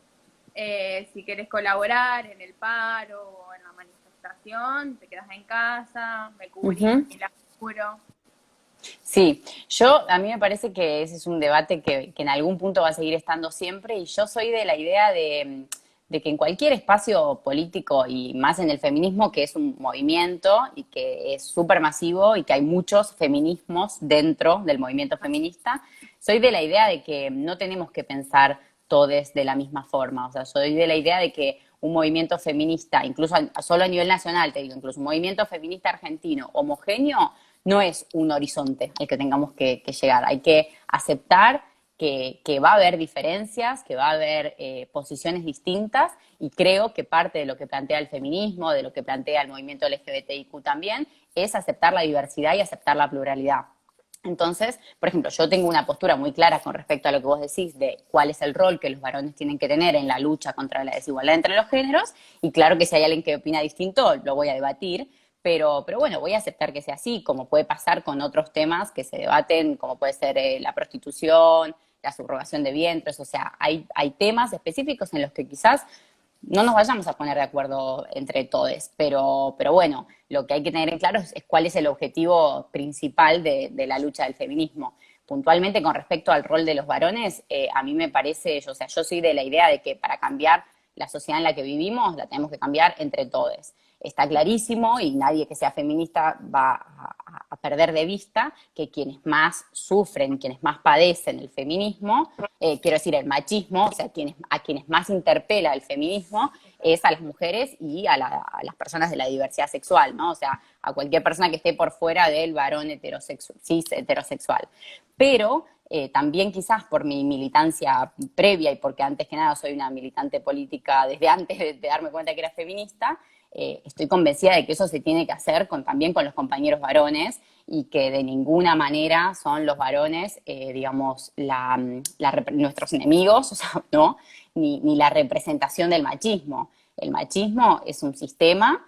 Si querés colaborar en el paro o en la manifestación, te quedas en casa, me cubrís, me la cubro. Sí, a mí me parece que ese es un debate que en algún punto va a seguir estando siempre, y yo soy de la idea de que en cualquier espacio político y más en el feminismo, que es un movimiento y que es súper masivo y que hay muchos feminismos dentro del movimiento feminista, soy de la idea de que no tenemos que pensar todos de la misma forma. O sea, soy de la idea de que un movimiento feminista, incluso solo a nivel nacional, te digo, incluso un movimiento feminista argentino homogéneo, no es un horizonte al que tengamos que llegar. Hay que aceptar que va a haber diferencias, que va a haber posiciones distintas, y creo que parte de lo que plantea el feminismo, de lo que plantea el movimiento LGBTIQ también, es aceptar la diversidad y aceptar la pluralidad. Entonces, por ejemplo, yo tengo una postura muy clara con respecto a lo que vos decís de cuál es el rol que los varones tienen que tener en la lucha contra la desigualdad entre los géneros, y claro que si hay alguien que opina distinto, lo voy a debatir, pero bueno, voy a aceptar que sea así, como puede pasar con otros temas que se debaten, como puede ser la prostitución, la subrogación de vientres. O sea, hay temas específicos en los que quizás no nos vayamos a poner de acuerdo entre todos, pero bueno, lo que hay que tener en claro es cuál es el objetivo principal de la lucha del feminismo. Puntualmente con respecto al rol de los varones, a mí me parece, o sea, yo soy de la idea de que para cambiar la sociedad en la que vivimos la tenemos que cambiar entre todos. Está clarísimo y nadie que sea feminista va a perder de vista que quienes más sufren, quienes más padecen el feminismo, quiero decir el machismo, o sea, a quienes más interpela el feminismo, es a las mujeres y a las personas de la diversidad sexual, ¿no? O sea, a cualquier persona que esté por fuera del varón cis heterosexual. Pero también quizás por mi militancia previa y porque antes que nada soy una militante política desde antes de darme cuenta que era feminista, estoy convencida de que eso se tiene que hacer también con los compañeros varones y que de ninguna manera son los varones, digamos, nuestros enemigos, o sea, no, ni la representación del machismo. El machismo es un sistema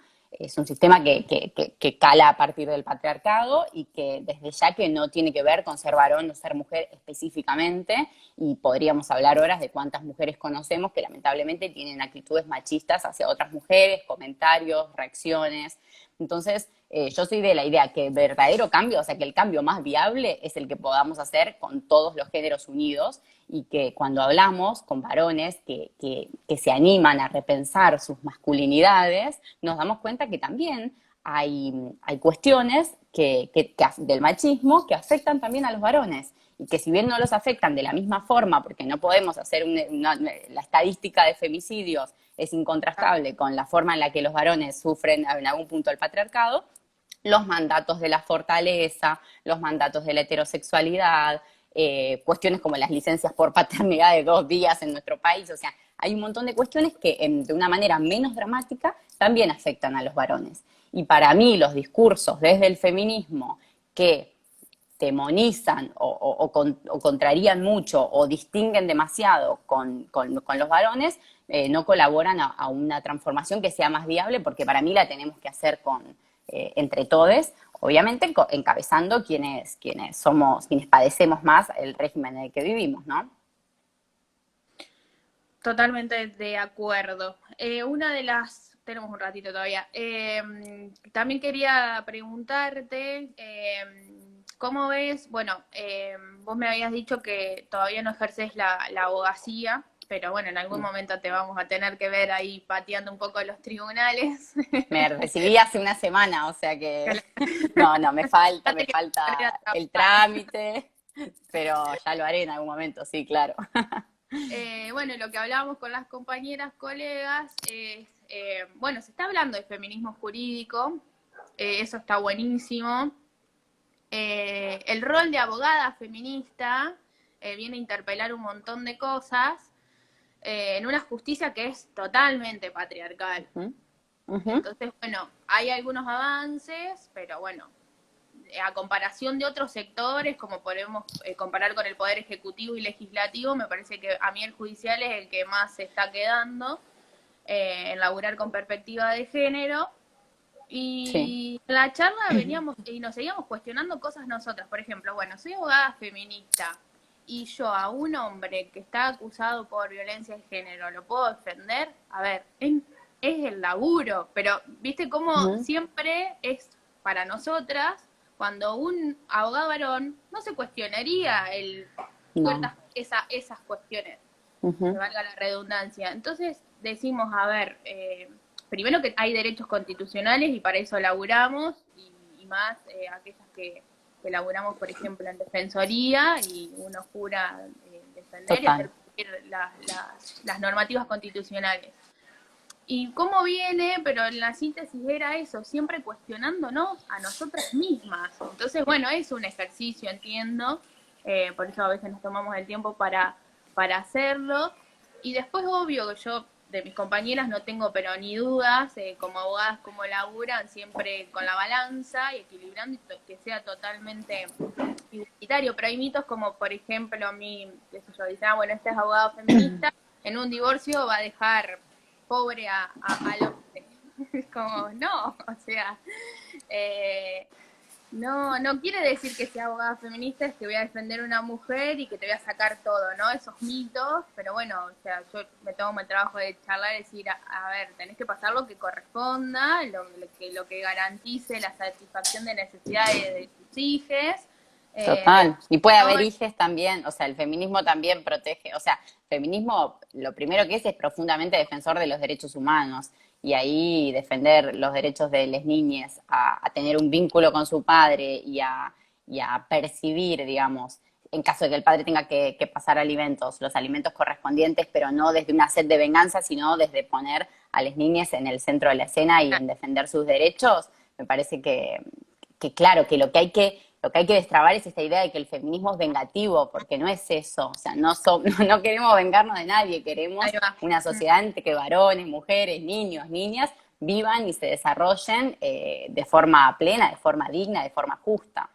que cala a partir del patriarcado y que desde ya que no tiene que ver con ser varón o ser mujer específicamente, y podríamos hablar horas de cuántas mujeres conocemos que lamentablemente tienen actitudes machistas hacia otras mujeres, comentarios, reacciones. Entonces, yo soy de la idea que el verdadero cambio, o sea, que el cambio más viable es el que podamos hacer con todos los géneros unidos y que cuando hablamos con varones que se animan a repensar sus masculinidades, nos damos cuenta que también hay cuestiones del machismo que afectan también a los varones y que si bien no los afectan de la misma forma, porque no podemos hacer la estadística de femicidios es incontrastable con la forma en la que los varones sufren en algún punto el patriarcado, los mandatos de la fortaleza, los mandatos de la heterosexualidad, cuestiones como las licencias por paternidad de 2 días en nuestro país, o sea, hay un montón de cuestiones que de una manera menos dramática también afectan a los varones. Y para mí los discursos desde el feminismo que demonizan o contrarían mucho o distinguen demasiado con los varones, no colaboran a una transformación que sea más viable, porque para mí la tenemos que hacer entre todos, obviamente encabezando quienes padecemos más el régimen en el que vivimos, ¿no? Totalmente de acuerdo. Una de las, tenemos un ratito todavía, también quería preguntarte, ¿cómo ves? Bueno, vos me habías dicho que todavía no ejerces la abogacía, pero bueno, en algún momento te vamos a tener que ver ahí pateando un poco los tribunales. Me recibí hace una semana, o sea que no, me falta el trámite, pero ya lo haré en algún momento, sí, claro. Bueno, lo que hablábamos con las compañeras, colegas, es, bueno, se está hablando de feminismo jurídico, eso está buenísimo. El rol de abogada feminista viene a interpelar un montón de cosas en una justicia que es totalmente patriarcal. Entonces, bueno, hay algunos avances, pero bueno, a comparación de otros sectores, como podemos comparar con el Poder Ejecutivo y Legislativo, me parece que a mí el judicial es el que más se está quedando en laburar con perspectiva de género. Y Sí. en la charla veníamos y nos seguíamos cuestionando cosas nosotras. Por ejemplo, bueno, soy abogada feminista y yo a un hombre que está acusado por violencia de género lo puedo defender. A ver, es el laburo, pero viste cómo siempre es para nosotras cuando un abogado varón no se cuestionaría No. esas cuestiones, que valga la redundancia. Entonces decimos, a ver, primero que hay derechos constitucionales y para eso laburamos, y más aquellas que laburamos, por ejemplo, en defensoría y uno jura defender y hacer Total. cumplir las normativas constitucionales. Y cómo viene, pero en la síntesis era eso, siempre cuestionándonos a nosotras mismas. Entonces, bueno, es un ejercicio, entiendo, por eso a veces nos tomamos el tiempo para hacerlo. Y después, obvio, que yo de mis compañeras no tengo pero ni dudas, como abogadas como laburan, siempre con la balanza y equilibrando y que sea totalmente igualitario. Pero hay mitos como, por ejemplo, a mí, qué sé yo, dicen, bueno, este es abogado feminista, en un divorcio va a dejar pobre al hombre. Es como, no, o sea, No, no quiere decir que sea abogada feminista es que voy a defender a una mujer y que te voy a sacar todo, ¿no? Esos mitos, pero bueno, o sea, yo me tomo el trabajo de charlar y decir, a ver, tenés que pasar lo que corresponda, lo que garantice la satisfacción de necesidades de tus hijos, Total. Y puede no, haber hijes también, o sea, el feminismo también protege, o sea, feminismo lo primero que es profundamente defensor de los derechos humanos y ahí defender los derechos de las niñas a tener un vínculo con su padre y a percibir, digamos, en caso de que el padre tenga que pasar alimentos, los alimentos correspondientes, pero no desde una sed de venganza, sino desde poner a las niñas en el centro de la escena y en defender sus derechos, me parece que claro, que lo que hay que destrabar es esta idea de que el feminismo es vengativo, porque no es eso, o sea, no queremos vengarnos de nadie, queremos ahí va. una sociedad en que varones, mujeres, niños, niñas vivan y se desarrollen de forma plena, de forma digna, de forma justa.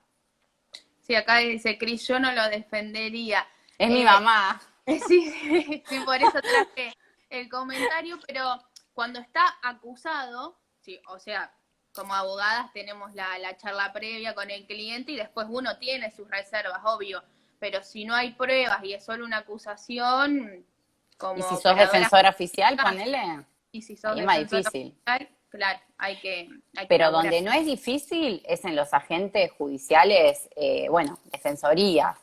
Sí, acá dice Cris, yo no lo defendería. Es mi Eh, mamá. sí, sí, por eso traje el comentario, pero cuando está acusado, sí, o sea, como abogadas tenemos la charla previa con el cliente y después uno tiene sus reservas, obvio, pero si no hay pruebas y es solo una acusación, Y como si sos operadora defensora oficial, jurídica, ponele, y si sos ahí es más defensora difícil. fiscal, claro, hay que Pero elaborar. donde no es difícil es en los agentes judiciales, bueno, defensorías,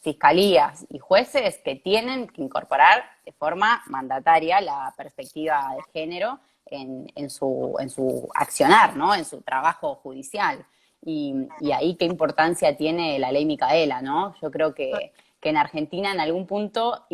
fiscalías y jueces que tienen que incorporar de forma mandataria la perspectiva de género en su accionar, ¿no? En su trabajo judicial. Y ahí qué importancia tiene la ley Micaela, ¿no? Yo creo que en Argentina en algún punto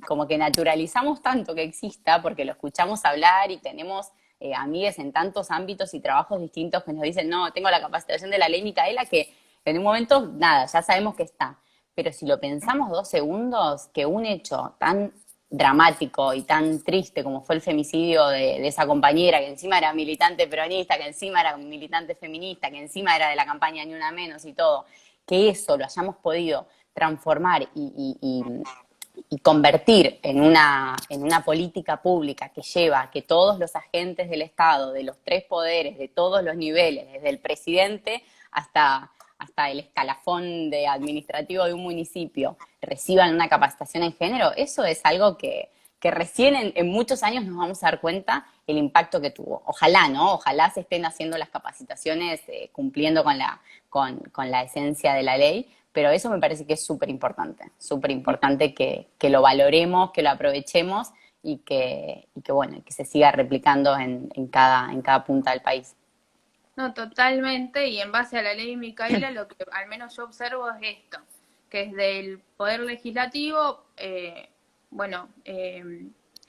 como que naturalizamos tanto que exista porque lo escuchamos hablar y tenemos amigues en tantos ámbitos y trabajos distintos que nos dicen, no, tengo la capacitación de la ley Micaela, que en un momento, nada, ya sabemos que está. Pero si lo pensamos 2 segundos, que un hecho tan dramático y tan triste como fue el femicidio de esa compañera, que encima era militante peronista, que encima era militante feminista, que encima era de la campaña Ni Una Menos y todo, que eso lo hayamos podido transformar y convertir en una política pública que lleva a que todos los agentes del Estado, de los 3 poderes, de todos los niveles, desde el presidente hasta el escalafón de administrativo de un municipio, reciban una capacitación en género, eso es algo que recién en muchos años nos vamos a dar cuenta el impacto que tuvo. Ojalá, ¿no? Ojalá se estén haciendo las capacitaciones cumpliendo con la esencia de la ley, pero eso me parece que es súper importante que lo valoremos, que lo aprovechemos bueno, que se siga replicando en cada punta del país. No, totalmente, y en base a la ley Micaela, lo que al menos yo observo es esto, que es del Poder Legislativo, bueno,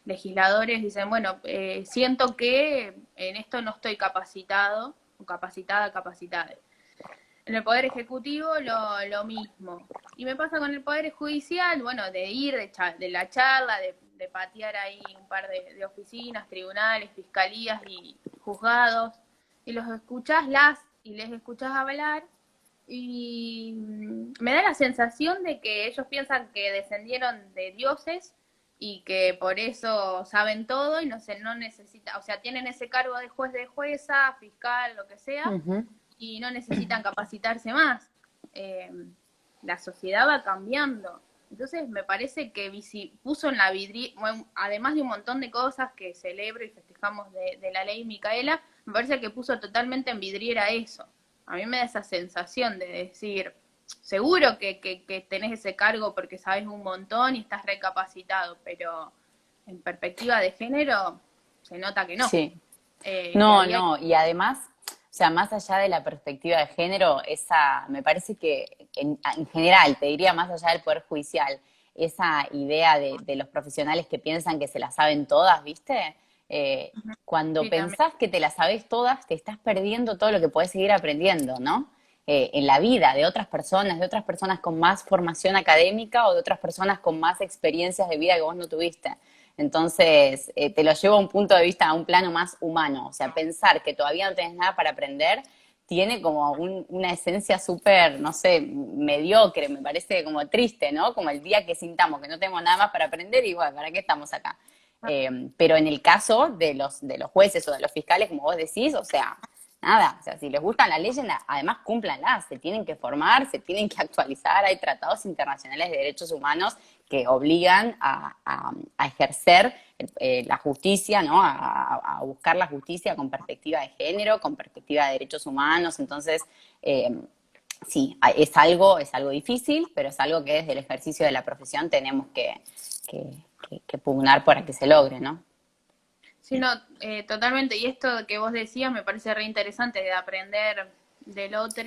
legisladores dicen, bueno, siento que en esto no estoy capacitado, o capacitada, capacitada. En el Poder Ejecutivo lo mismo. Y me pasa con el Poder Judicial, bueno, de ir, de la charla, de patear ahí un par de oficinas, tribunales, fiscalías y juzgados, y los escuchás y les escuchás hablar, y me da la sensación de que ellos piensan que descendieron de dioses y que por eso saben todo y no necesita, o sea, tienen ese cargo de juez, de jueza, fiscal, lo que sea, Ujú. y no necesitan capacitarse más. La sociedad va cambiando. Entonces me parece que puso en la vidriera, bueno, además de un montón de cosas que celebro y festejamos de la ley Micaela, me parece que puso totalmente en vidriera eso. A mí me da esa sensación de decir, seguro que tenés ese cargo porque sabes un montón y estás recapacitado, pero en perspectiva de género se nota que no. Sí. Que No, ahí hay... no, y además, o sea, más allá de la perspectiva de género, me parece que en general, te diría más allá del Poder Judicial, esa idea de los profesionales que piensan que se las saben todas, ¿viste? Cuando Sí, también. pensás que te las sabes todas, te estás perdiendo todo lo que podés seguir aprendiendo, ¿no? En la vida de otras personas con más formación académica o de otras personas con más experiencias de vida que vos no tuviste. Entonces, te lo llevo a un punto de vista, a un plano más humano. O sea, pensar que todavía no tenés nada para aprender tiene como una esencia súper, no sé, mediocre, me parece como triste, ¿no? Como el día que sintamos que no tenemos nada más para aprender y bueno, ¿para qué estamos acá? Pero en el caso de los jueces o de los fiscales, como vos decís, o sea, nada, o sea, si les gustan las leyes, además cúmplanlas, se tienen que formar, se tienen que actualizar, hay tratados internacionales de derechos humanos que obligan a ejercer la justicia, ¿no? A buscar la justicia con perspectiva de género, con perspectiva de derechos humanos, entonces, sí, es algo difícil, pero es algo que desde el ejercicio de la profesión tenemos que pugnar para que se logre, ¿no? Sí, no, totalmente. Y esto que vos decías me parece re interesante de aprender del otro.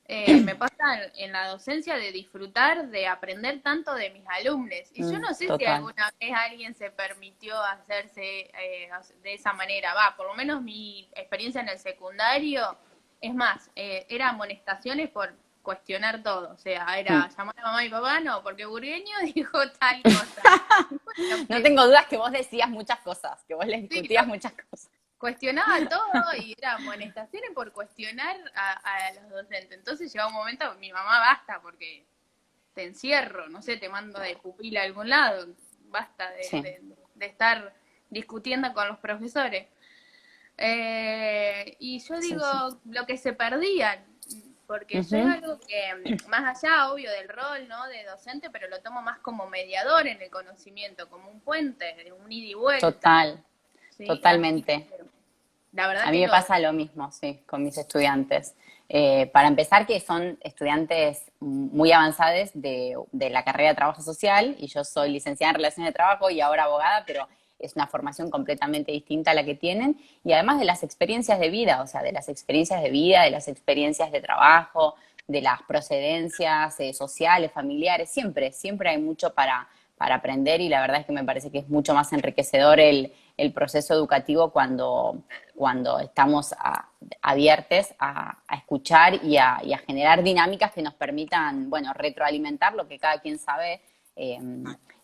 Me pasa en la docencia de disfrutar de aprender tanto de mis alumnos. Y yo no sé si Total. alguna vez alguien se permitió hacerse de esa manera. Va, por lo menos mi experiencia en el secundario, es más, era amonestaciones por cuestionar todo. O sea, era llamar a mamá y papá, no, porque Burgueño dijo tal cosa. Bueno, No tengo dudas que vos decías muchas cosas, que vos les sí, discutías muchas cosas. cuestionaba todo y era amonestaciones por cuestionar a los docentes. Entonces llegaba un momento, mi mamá, basta, porque te encierro, no sé, te mando de pupila a algún lado, basta Sí, de estar discutiendo con los profesores. Y yo sí, digo, sí. lo que se perdían, porque yo es Ujú. algo que, más allá, obvio, del rol, ¿no?, de docente, pero lo tomo más como mediador en el conocimiento, como un puente, de un ida y vuelta, Total, ¿sí? Así totalmente. que la verdad A mí que me lo... pasa lo mismo, sí, con mis estudiantes. Para empezar, que son estudiantes muy avanzados de la carrera de trabajo social, y yo soy licenciada en relaciones de trabajo y ahora abogada, pero es una formación completamente distinta a la que tienen, y además de las experiencias de vida, o sea, de las experiencias de vida, de las experiencias de trabajo, de las procedencias sociales, familiares, siempre hay mucho para aprender, y la verdad es que me parece que es mucho más enriquecedor el proceso educativo cuando estamos abiertos a escuchar y a generar dinámicas que nos permitan, bueno, retroalimentar lo que cada quien sabe, eh,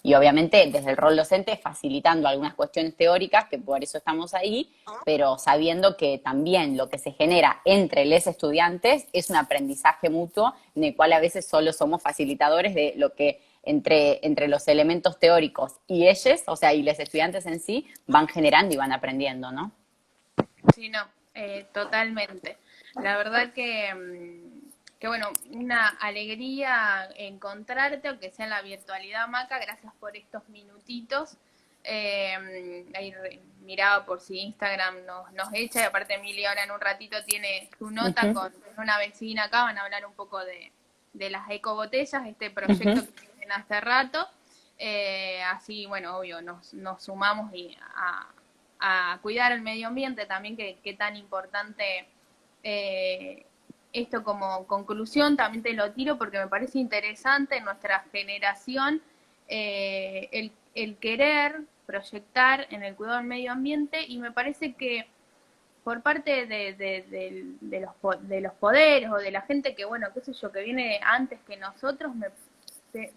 y obviamente desde el rol docente facilitando algunas cuestiones teóricas, que por eso estamos ahí, pero sabiendo que también lo que se genera entre los estudiantes es un aprendizaje mutuo en el cual a veces solo somos facilitadores de lo que entre los elementos teóricos y ellos, o sea, y los estudiantes en sí, van generando y van aprendiendo, ¿no? Sí, no, totalmente. La verdad que, bueno, una alegría encontrarte, aunque sea en la virtualidad, Maca. Gracias por estos minutitos. Ahí miraba por si Instagram nos echa, y aparte Emilia ahora en un ratito tiene su nota Ujú, con una vecina acá, van a hablar un poco de las ecobotellas, este proyecto ujú. que tienen hace rato. Así, bueno, obvio, nos sumamos a cuidar el medio ambiente también, que tan importante, esto como conclusión, también te lo tiro porque me parece interesante en nuestra generación, el querer proyectar en el cuidado del medio ambiente, y me parece que por parte de los poderes o de la gente que, bueno, qué sé yo, que viene antes que nosotros,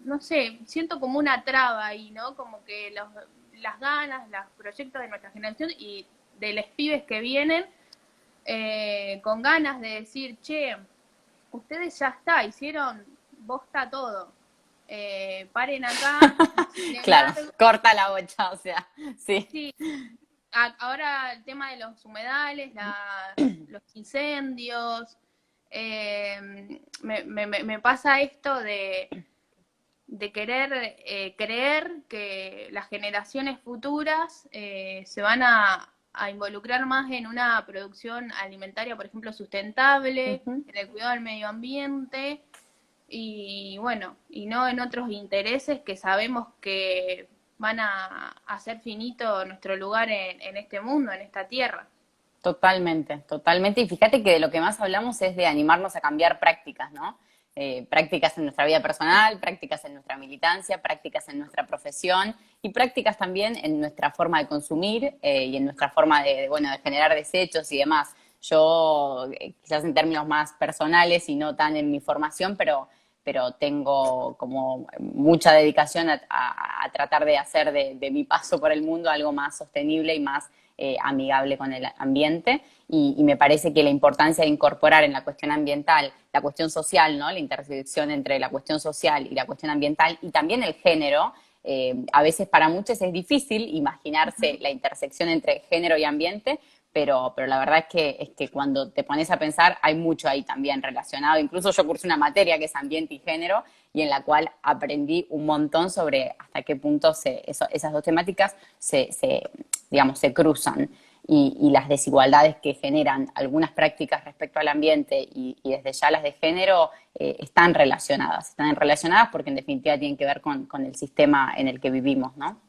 no sé, siento como una traba ahí, ¿no? Como que las ganas, los proyectos de nuestra generación y de los pibes que vienen, con ganas de decir, che, ustedes ya está, hicieron bosta todo, paren acá, y sin Claro, embargo, corta la bocha, o sea, sí. sí, ahora el tema de los humedales, los incendios, me pasa esto de querer creer que las generaciones futuras se van a involucrar más en una producción alimentaria, por ejemplo, sustentable, Ujú. en el cuidado del medio ambiente, y bueno, y no en otros intereses que sabemos que van a hacer finito nuestro lugar en este mundo, en esta tierra. Totalmente, totalmente. Y fíjate que de lo que más hablamos es de animarnos a cambiar prácticas, ¿no? Prácticas en nuestra vida personal, prácticas en nuestra militancia, prácticas en nuestra profesión y prácticas también en nuestra forma de consumir y en nuestra forma bueno, de generar desechos y demás. Yo, quizás en términos más personales y no tan en mi formación, pero tengo como mucha dedicación a tratar de hacer de mi paso por el mundo algo más sostenible y más amigable con el ambiente, y me parece que la importancia de incorporar en la cuestión ambiental la cuestión social, ¿no? La intersección entre la cuestión social y la cuestión ambiental y también el género. A veces para muchos es difícil imaginarse la intersección entre género y ambiente, pero la verdad es que cuando te pones a pensar hay mucho ahí también relacionado. Incluso yo cursé una materia que es ambiente y género y en la cual aprendí un montón sobre hasta qué punto esas dos temáticas digamos, se cruzan y las desigualdades que generan algunas prácticas respecto al ambiente y desde ya las de género están relacionadas porque en definitiva tienen que ver con el sistema en el que vivimos, ¿no?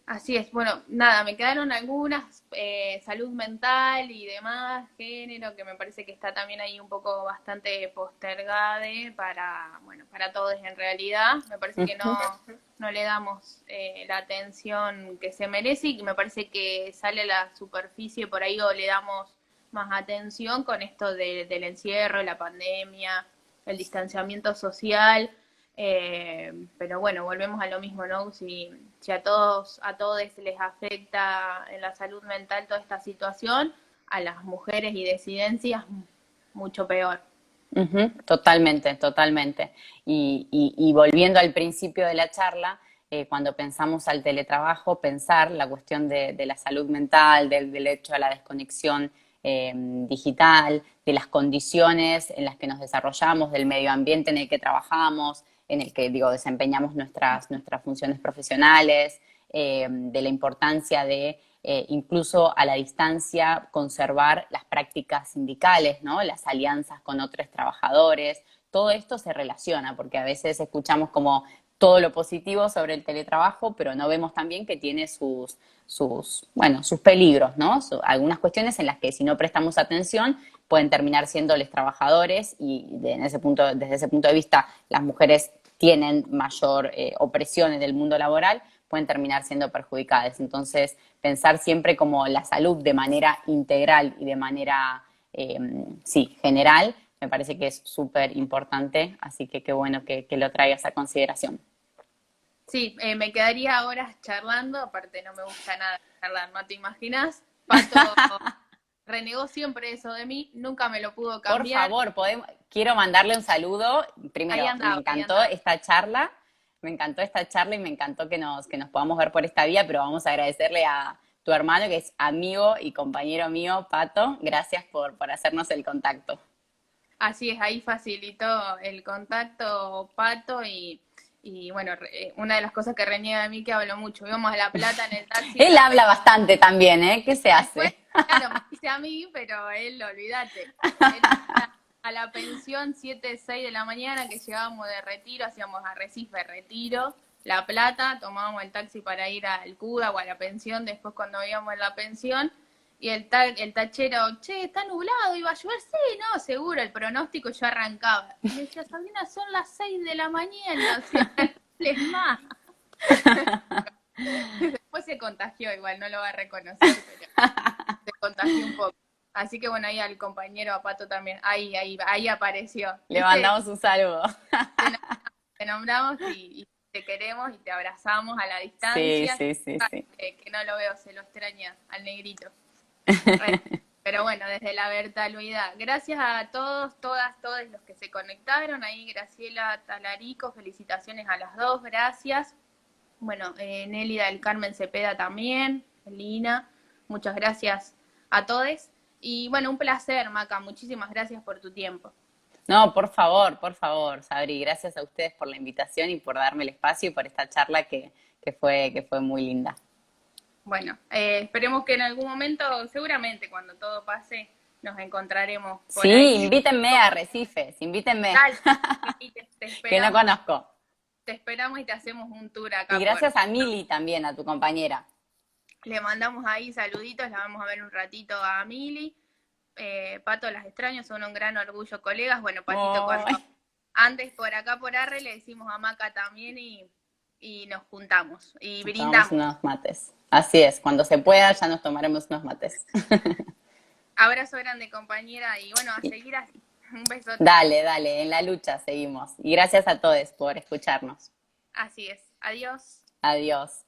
Así es, bueno, nada, me quedaron algunas, salud mental y demás, género, que me parece que está también ahí un poco bastante postergade para, bueno, para todos en realidad. Me parece que no le damos la atención que se merece y que me parece que sale a la superficie por ahí o le damos más atención con esto del encierro, la pandemia, el distanciamiento social. Pero bueno, volvemos a lo mismo, ¿no? Si a todos les afecta en la salud mental toda esta situación, a las mujeres y disidencias mucho peor. Totalmente, totalmente. Y volviendo al principio de la charla, cuando pensamos al teletrabajo, pensar la cuestión de la salud mental, del derecho a la desconexión digital, de las condiciones en las que nos desarrollamos, del medio ambiente en el que trabajamos, en el que, digo, desempeñamos nuestras funciones profesionales, de la importancia de incluso a la distancia conservar las prácticas sindicales, ¿no? Las alianzas con otros trabajadores, todo esto se relaciona, porque a veces escuchamos como todo lo positivo sobre el teletrabajo, pero no vemos también que tiene sus peligros, ¿no? Algunas cuestiones en las que si no prestamos atención pueden terminar siendo los trabajadores y desde ese punto de vista las mujeres tienen mayor opresión en el mundo laboral, pueden terminar siendo perjudicadas. Entonces, pensar siempre como la salud de manera integral y de manera, general, me parece que es súper importante, así que qué bueno que lo traigas a consideración. Sí, me quedaría horas charlando, aparte no me gusta nada charlar, no te imaginas. Pato renegó siempre eso de mí, nunca me lo pudo Por cambiar. favor, quiero mandarle un saludo. Primero, Ahí andaba, ahí me encantó esta charla y me encantó que nos podamos ver por esta vía, pero vamos a agradecerle a tu hermano, que es amigo y compañero mío, Pato. Gracias por hacernos el contacto. Así es, ahí facilitó el contacto Pato y bueno, una de las cosas que reniega de mí que hablo mucho, íbamos a La Plata en el taxi. Él habla bastante también, ¿eh? ¿Qué se Después, hace? claro, me dice a mí, pero él, olvídate. Él a la pensión 7, 6 de la mañana que llegábamos de Retiro, hacíamos Arrecife, Retiro, La Plata, tomábamos el taxi para ir al CUDA o a la pensión, después cuando íbamos en la pensión, y el tachero, che, está nublado, iba a llover, sí, no, seguro, el pronóstico yo arrancaba. Y me decía, Sabrina, son las 6 de la mañana, o sea, no hables más. Después se contagió, igual no lo va a reconocer, pero se contagió un poco. Así que bueno, ahí al compañero a Pato también, ahí apareció. Le ¿Viste? mandamos un saludo. Te nombramos y te queremos y te abrazamos a la Sí, distancia. sí, sí, sí. Que no lo veo, se lo extraña al negrito. Pero bueno, desde la virtualidad. Gracias a todos, todas, todos los que se conectaron. Ahí Graciela Talarico, felicitaciones a las dos, gracias. Bueno, Nélida del Carmen Cepeda también, Lina, muchas gracias a todos. Y bueno, un placer, Maca, muchísimas gracias por tu tiempo. No, por favor, Sabri, gracias a ustedes por la invitación y por darme el espacio y por esta charla que fue muy linda. Bueno, esperemos que en algún momento, seguramente cuando todo pase, nos encontraremos por Sí, ahí. invítenme a Arrecifes, invítenme, Dale, te que no esperamos, conozco. te esperamos y te hacemos un tour Y acá gracias a Mili también, a tu compañera. le mandamos ahí saluditos, la vamos a ver un ratito a Mili. Pato, las extraño, son un gran orgullo, colegas. Bueno, Patito, Oh, cuando andes por acá por Arre, le decimos a Maca también y nos juntamos y nos tomamos brindamos. unos mates. Así es, cuando se pueda ya nos tomaremos unos mates. Abrazo grande, compañera, y bueno, a seguir así. Un besote. Dale, dale, en la lucha seguimos. Y gracias a todos por escucharnos. Así es. Adiós. Adiós.